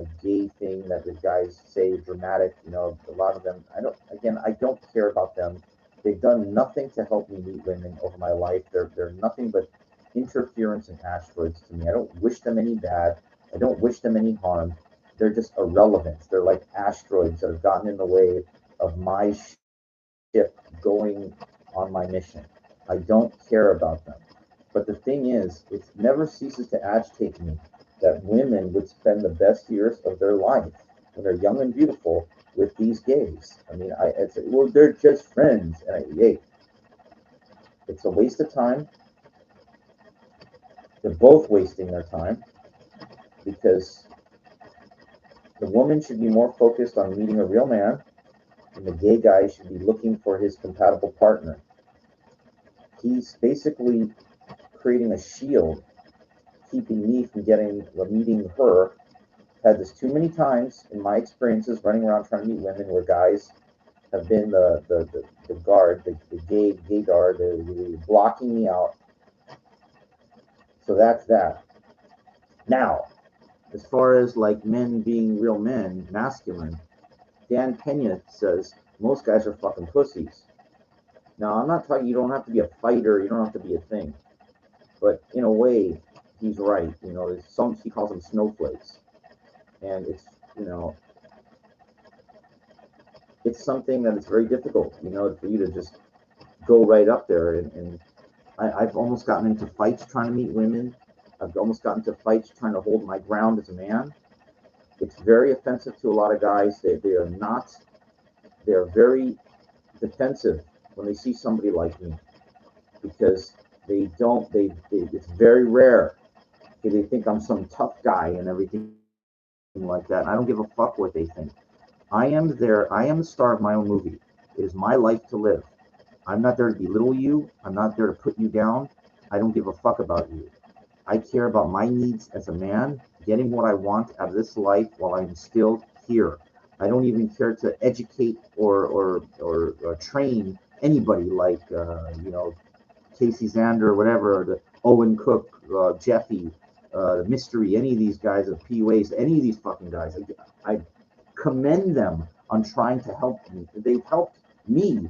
[SPEAKER 1] thing that the guys say, dramatic. A lot of them, I don't care about them. They've done nothing to help me meet women over my life. They're nothing but interference and asteroids to me. I don't wish them any bad. I don't wish them any harm. They're just irrelevant. They're like asteroids that have gotten in the way of my ship going on my mission. I don't care about them. But the thing is, it never ceases to agitate me that women would spend the best years of their life when they're young and beautiful with these gays. I mean, it's well, they're just friends, and hey, it's a waste of time. They're both wasting their time because the woman should be more focused on meeting a real man, and the gay guy should be looking for his compatible partner. He's basically creating a shield, keeping me from meeting her. Had this too many times in my experiences running around trying to meet women where guys have been the guard, the gay guard, blocking me out. So that's that. Now, as far as like men being real men, masculine, Dan Pena says most guys are fucking pussies. Now, I'm not talking, you don't have to be a fighter, you don't have to be a thing. But in a way, he's right. He calls them snowflakes. And it's something that it's very difficult, for you to just go right up there. And I've almost gotten into fights trying to meet women. I've almost gotten into fights trying to hold my ground as a man. It's very offensive to a lot of guys. They're very defensive when they see somebody like me because they don't, it's very rare. They think I'm some tough guy and everything like that. And I don't give a fuck what they think. I am the star of my own movie. It is my life to live. I'm not there to belittle you. I'm not there to put you down. I don't give a fuck about you. I care about my needs as a man, getting what I want out of this life while I'm still here. I don't even care to educate or train anybody like, Casey Zander or whatever, or the Owen Cook, Jeffy, Mystery, any of these guys, the PUAs, any of these fucking guys. I commend them on trying to help me. They've helped me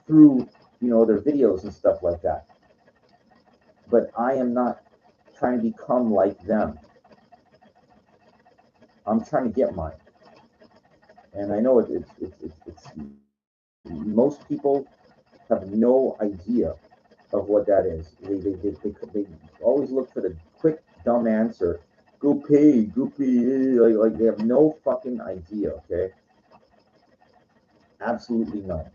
[SPEAKER 1] through, their videos and stuff like that. But I am not trying to become like them. I'm trying to get mine. And I know it's most people have no idea of what that is. They always look for the quick, dumb answer. Go pay. Like they have no fucking idea, okay? Absolutely none.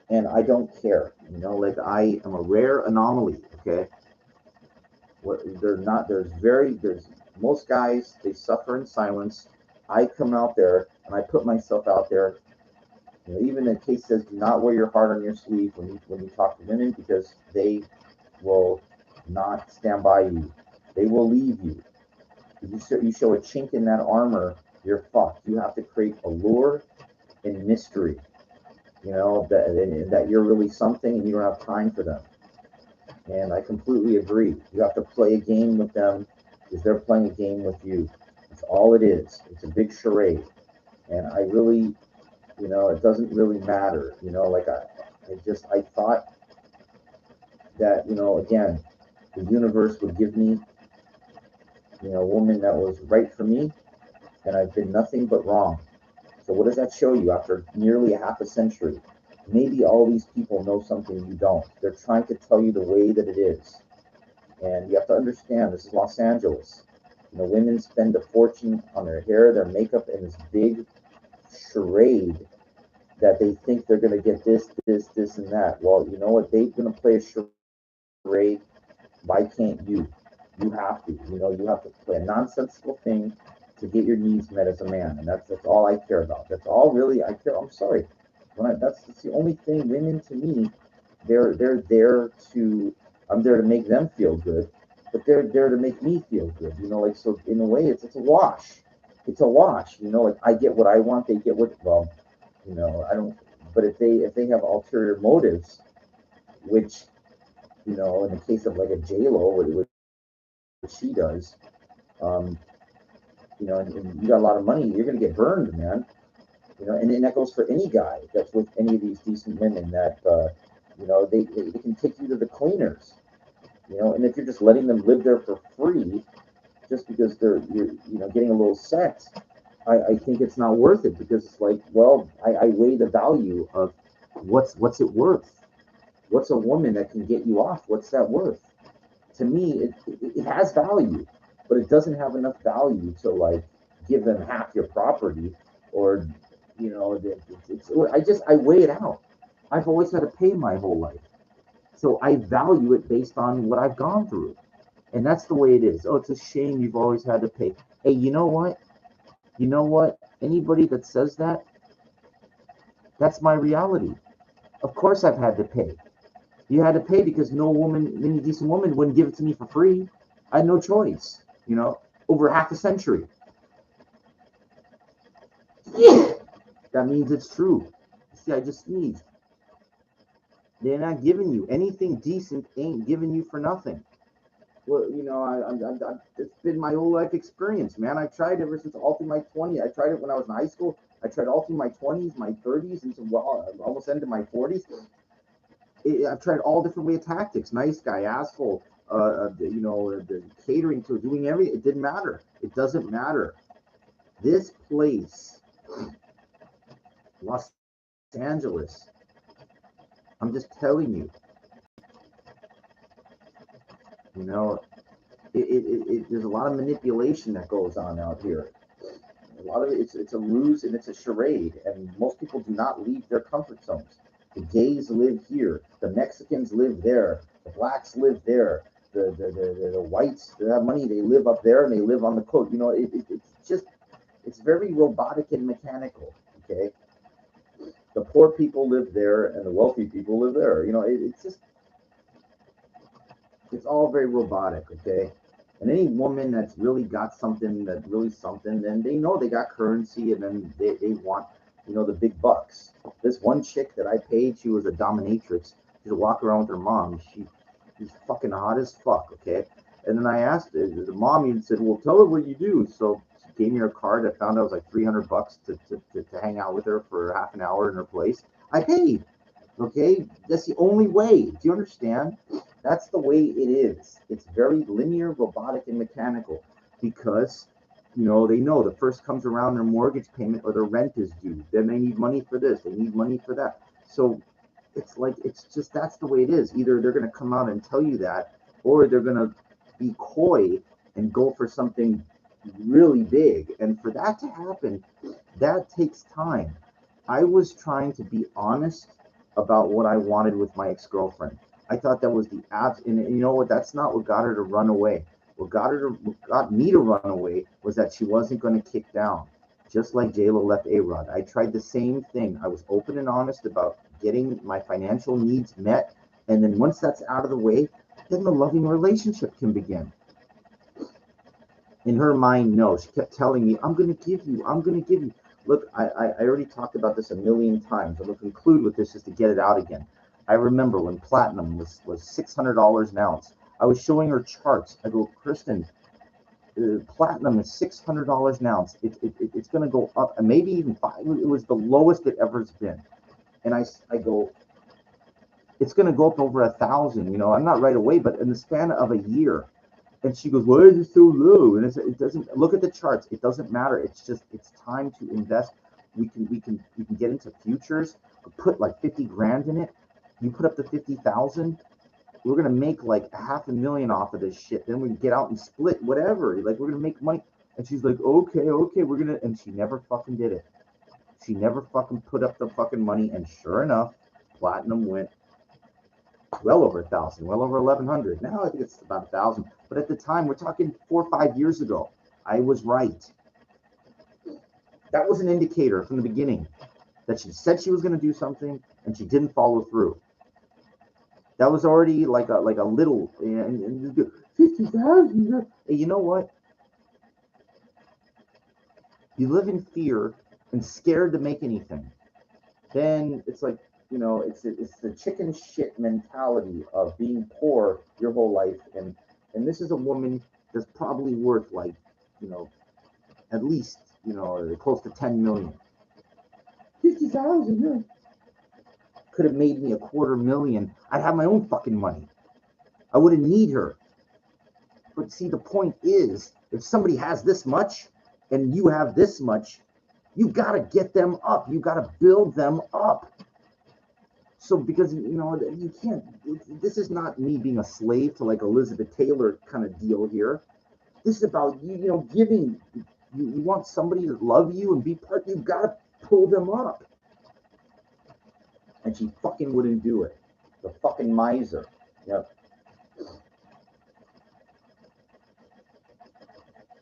[SPEAKER 1] And I don't care. Like I am a rare anomaly, okay? There's most guys, they suffer in silence. I come out there and I put myself out there. Even the case says do not wear your heart on your sleeve when you talk to women because they will not stand by you. They will leave you. You show a chink in that armor, you're fucked. You have to create allure and mystery. That you're really something and you don't have time for them. And I completely agree. You have to play a game with them because they're playing a game with you. That's all it is. It's a big charade. And I really, it doesn't really matter. Like I thought that, again, the universe would give me, a woman that was right for me. And I've been nothing but wrong. So what does that show you after nearly a half a century? Maybe all these people know something you don't. They're trying to tell you the way that it is. And you have to understand, this is Los Angeles. Women spend a fortune on their hair, their makeup, and this big charade that they think they're going to get this, and that. Well, you know what? They're going to play a charade. Why can't you? You have to. You have to play a nonsensical thing to get your needs met as a man. And that's all I care about. That's all really I care. I'm sorry. That's the only thing. Women to me, they're there to. I'm there to make them feel good, but they're there to make me feel good. Like, so in a way, it's a wash. It's a wash. Like, I get what I want, they get what. Well, I don't. But if they have ulterior motives, which, in the case of like a J Lo, what she does, um, and you got a lot of money, you're gonna get burned, man. And that goes for any guy that's with any of these decent women that, they can take you to the cleaners, and if you're just letting them live there for free, just because you're getting a little sex, I think it's not worth it, because it's like, well, I weigh the value of what's it worth? What's a woman that can get you off? What's that worth? To me, it has value, but it doesn't have enough value to like give them half your property, or I weigh it out. I've always had to pay my whole life, so I value it based on what I've gone through, and that's the way it is. Oh, it's a shame you've always had to pay. Hey, you know what? You know what? Anybody that says that, that's my reality. Of course, I've had to pay. You had to pay because no woman, any decent woman, wouldn't give it to me for free. I had no choice. Over half a century. That means it's true. See, I just sneezed. They're not giving you anything decent. Ain't giving you for nothing. Well, it's been my whole life experience, man. I tried ever since all through my 20s. I tried it when I was in high school. I tried all through my 20s, my 30s, and almost into my 40s. I've tried all different way of tactics. Nice guy, asshole, the catering to doing everything. It didn't matter. It doesn't matter. This place, Los Angeles, I'm just telling you, there's a lot of manipulation that goes on out here. A lot of it's a ruse and it's a charade, and most people do not leave their comfort zones. The gays live here, the Mexicans live there, the blacks live there, the whites that have money, they live up there, and they live on the coast. It's very robotic and mechanical. Okay, the poor people live there, and the wealthy people live there. It's all very robotic. Okay. And any woman that's really got something, then they know they got currency, and then they want, the big bucks. This one chick that I paid, she was a dominatrix. She'd walk around with her mom. She's fucking hot as fuck, okay? And then I asked her, the mom even said, well, tell her what you do. So she gave me her card. I found out it was like $300 to hang out with her for half an hour in her place. I paid, okay? That's the only way. Do you understand? That's the way it is. It's very linear, robotic, and mechanical, because, they know the first comes around their mortgage payment or their rent is due. Then they need money for this. They need money for that. So it's just, that's the way it is. Either they're going to come out and tell you that, or they're going to be coy and go for something really big. And for that to happen, that takes time. I was trying to be honest about what I wanted with my ex-girlfriend. I thought that was the abs, and you know what? That's not what got her to run away. What got me to run away was that she wasn't going to kick down, just like J-Lo left A-Rod. I tried the same thing. I was open and honest about getting my financial needs met, and then once that's out of the way, then the loving relationship can begin. In her mind, no. She kept telling me, I'm going to give you. Look, I already talked about this a million times. I'm going to conclude with this just to get it out again. I remember when platinum was $600 an ounce. I was showing her charts. I go, Kristen, platinum is $600 an ounce. It's going to go up, and maybe even $5. It was the lowest it ever has been. And I go, it's going to go up over $1,000. I'm not right away, but in the span of a year. And she goes, why is it so low? And it doesn't, look at the charts. It doesn't matter. It's time to invest. We can get into futures. Put like 50 grand in it. You put up the 50,000, we're gonna make like $500,000 off of this shit. Then we can get out and split whatever. Like, we're gonna make money. And she's like, okay, we're gonna. And she never fucking did it. She never fucking put up the fucking money. And sure enough, platinum went well over 1,000, well over 1,100. Now I think it's about 1,000. But at the time, we're talking 4 or 5 years ago. I was right. That was an indicator from the beginning that she said she was going to do something and she didn't follow through. That was already like a little, and 50,000. You know what? You live in fear and scared to make anything. Then it's like, it's the chicken shit mentality of being poor your whole life, and this is a woman that's probably worth like, at least close to 10 million. 50,000. Yeah. Could have made me $250,000. I'd have my own fucking money. I wouldn't need her. But see, the point is, if somebody has this much and you have this much, you got to get them up. You got to build them up. So because, you can't, this is not me being a slave to like Elizabeth Taylor kind of deal here. This is about, giving. You want somebody to love you and be part, you got to pull them up. And she fucking wouldn't do it. The fucking miser. Yep.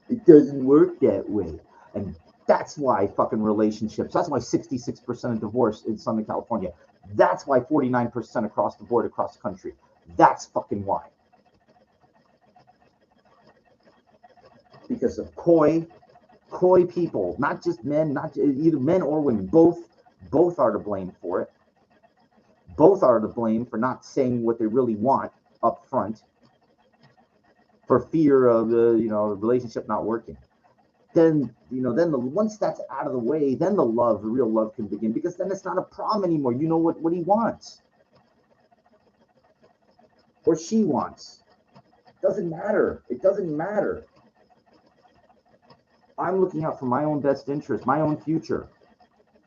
[SPEAKER 1] It doesn't work that way. And that's why fucking relationships, that's why 66% of divorce in Southern California. That's why 49% across the board, across the country. That's fucking why. Because of coy people, not just men, not either men or women, both are to blame for it. Both are to blame for not saying what they really want up front, for fear of the relationship not working. Then once that's out of the way, then the real love can begin, because then it's not a problem anymore. You know what he wants or she wants. Doesn't matter. It doesn't matter. I'm looking out for my own best interest, my own future,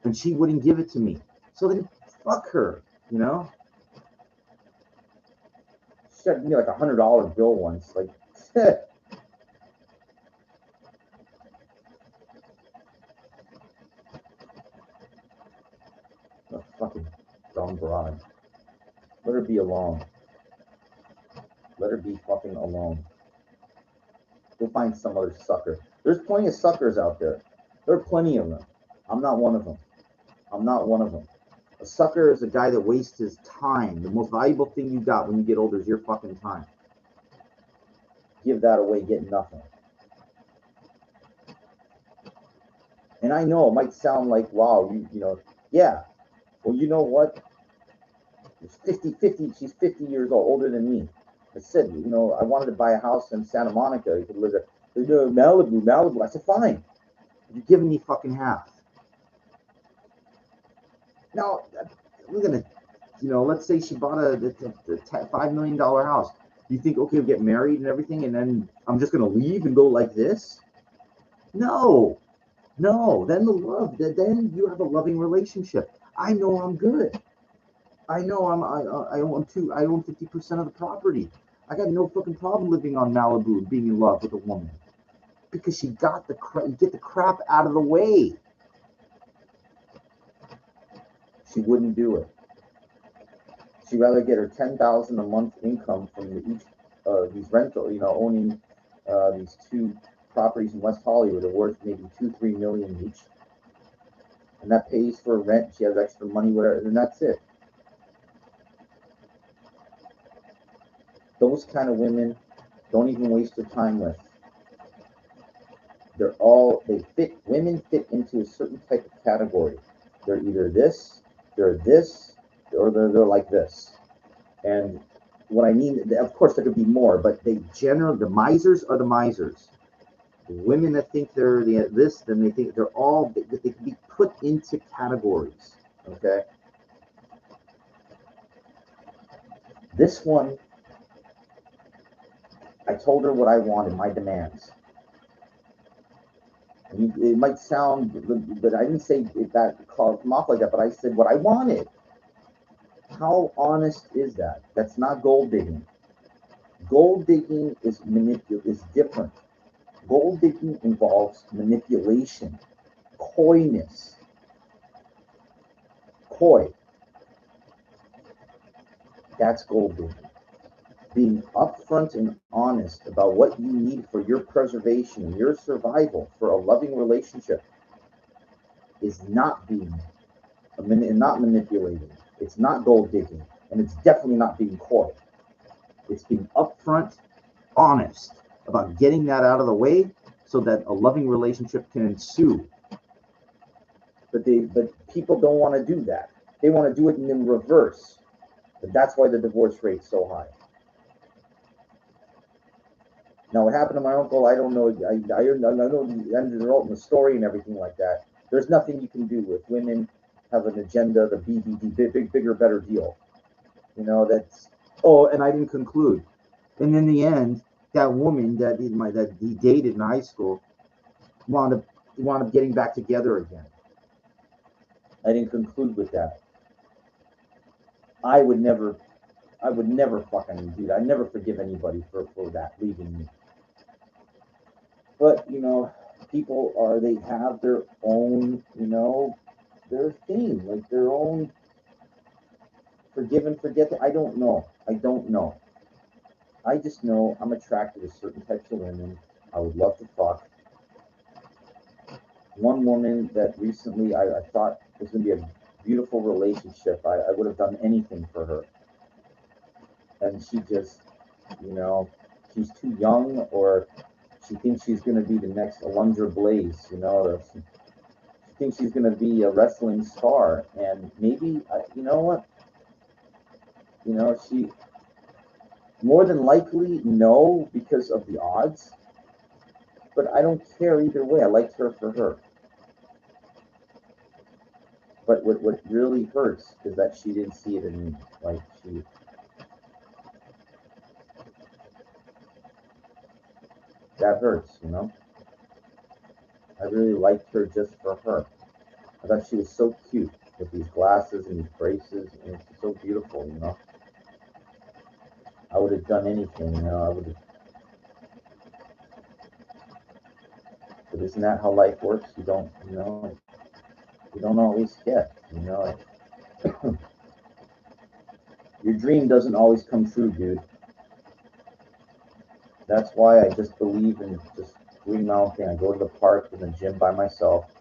[SPEAKER 1] and she wouldn't give it to me. So then fuck her. She sent me like $100 bill once. Like, a fucking dumb broad. Let her be alone. Let her be fucking alone. Go find some other sucker. There's plenty of suckers out there. There are plenty of them. I'm not one of them. A sucker is a guy that wastes his time. The most valuable thing you got when you get older is your fucking time. Give that away, get nothing. And I know it might sound like, wow, yeah. Well, you know what? It's 50. She's 50 years old, older than me. I said, I wanted to buy a house in Santa Monica. You could live there. Malibu. I said, fine. You're giving me fucking half. Now, we're going to, let's say she bought a $5 million house. You think, okay, we'll get married and everything, and then I'm just going to leave and go like this? No. Then then you have a loving relationship. I know I'm good. I know I own 50% of the property. I got no fucking problem living on Malibu and being in love with a woman, because she got get the crap out of the way. She wouldn't do it. She'd rather get her $10,000 a month income from each these rental, owning these two properties in West Hollywood are worth maybe $2-3 million each, and that pays for rent. She has extra money, whatever, and that's it. Those kind of women, don't even waste your time with. Women fit into a certain type of category. They're either this, or they're like this. And what I mean, of course, there could be more, but the misers are the misers. The women that think they're this, then they think they can be put into categories. Okay. This one, I told her what I wanted, my demands. It might sound, but I didn't say that come off like that, but I said what I wanted. How honest is that? That's not gold digging. Gold digging is different. Gold digging involves manipulation, coyness. Coy. That's gold digging. Being upfront and honest about what you need for your preservation and your survival for a loving relationship is not being and not manipulating. It's not gold digging, and it's definitely not being coy. It's being upfront, honest about getting that out of the way so that a loving relationship can ensue. But people don't want to do that. They want to do it in reverse. And that's why the divorce rate's so high. Now, what happened to my uncle, I don't know. I know the end result in the story and everything like that. There's nothing you can do with women have an agenda, the BBD, bigger, better deal. You know, that's. Oh, and I didn't conclude. And in the end, that woman that he dated in high school wound up getting back together again. I didn't conclude with that. I would never fucking do that. I'd never forgive anybody for that, leaving me. But, people they have their own, their thing, like their own forgive and forget. I don't know. I just know I'm attracted to certain types of women. I would love to fuck. One woman that recently I thought was going to be a beautiful relationship. I would have done anything for her. And she just, she's too young, or she thinks she's going to be the next Alundra Blaze, or she thinks she's going to be a wrestling star. And maybe, you know what? She more than likely no, because of the odds. But I don't care either way. I liked her for her. But what really hurts is that she didn't see it in me. Like, that hurts, I really liked her just for her. I thought she was so cute with these glasses and these braces, and it's so beautiful, I would have done anything, I would have. But isn't that how life works? You don't always get, Your dream doesn't always come true, dude. That's why I just believe in just doing my own thing. I go to the park in the gym by myself,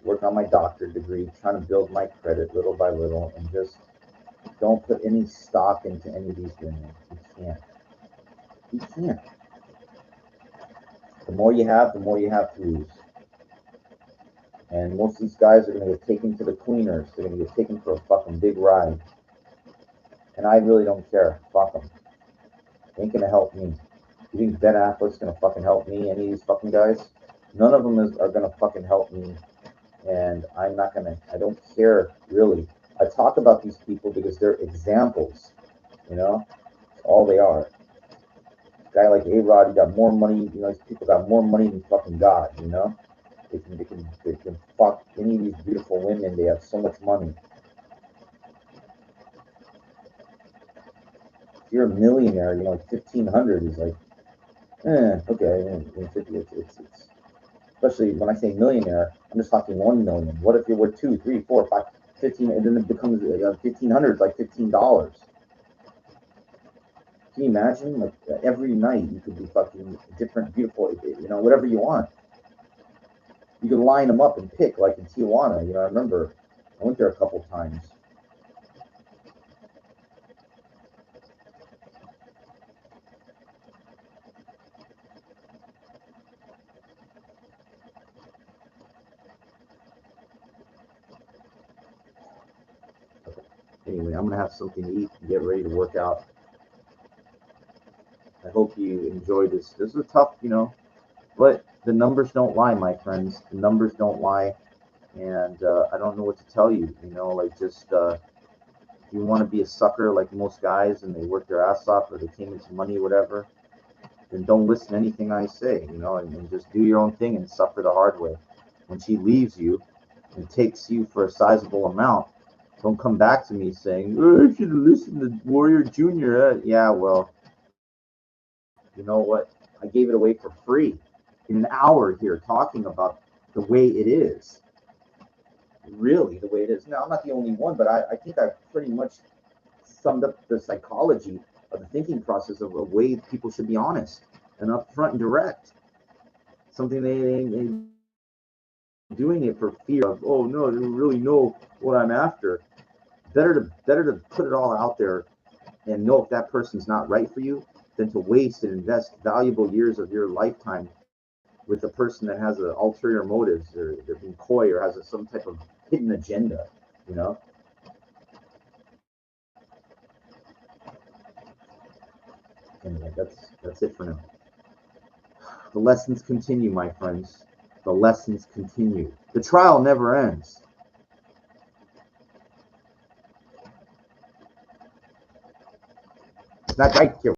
[SPEAKER 1] work on my doctorate degree, trying to build my credit little by little, and just don't put any stock into any of these women. You can't. You can't. The more you have, the more you have to lose. And most of these guys are going to get taken to the cleaners. They're going to get taken for a fucking big ride. And I really don't care. Fuck them. Ain't going to help me. You think Ben Affleck's going to fucking help me? Any of these fucking guys? None of them are going to fucking help me. And I'm not going to, I don't care, really. I talk about these people because they're examples. It's all they are. A guy like A-Rod, he got more money, these people got more money than fucking God, They can fuck any of these beautiful women. They have so much money. If you're a millionaire, 1,500 is like, okay. It's especially when I say millionaire, I'm just talking 1 million. What if you're worth 2, 3, 4, 5, 15, and then it becomes 1,500 is like $15. Can you imagine? Like, every night you could be fucking different, beautiful, whatever you want. You could line them up and pick, like in Tijuana. I remember I went there a couple times. Anyway, I'm gonna have something to eat and get ready to work out. I hope you enjoyed this. This is tough, but the numbers don't lie, my friends. The numbers don't lie, and I don't know what to tell you. Just if you want to be a sucker like most guys and they work their ass off or they came into money or whatever, then don't listen to anything I say, and just do your own thing and suffer the hard way. When she leaves you and takes you for a sizable amount, don't come back to me saying, oh, I should have listened to Warrior Jr. Yeah, well, you know what? I gave it away for free in an hour here talking about the way it is. Really, the way it is. Now, I'm not the only one, but I think I've pretty much summed up the psychology of the thinking process of a way people should be honest and upfront and direct. Something they doing it for fear of, oh no, they don't really know what I'm after. Better to put it all out there and know if that person's not right for you than to waste and invest valuable years of your lifetime with a person that has ulterior motives, or they're being coy, or has some type of hidden agenda, you know. Anyway, that's it for now. The lessons continue, my friends. The lessons continue. The trial never ends. Not right here.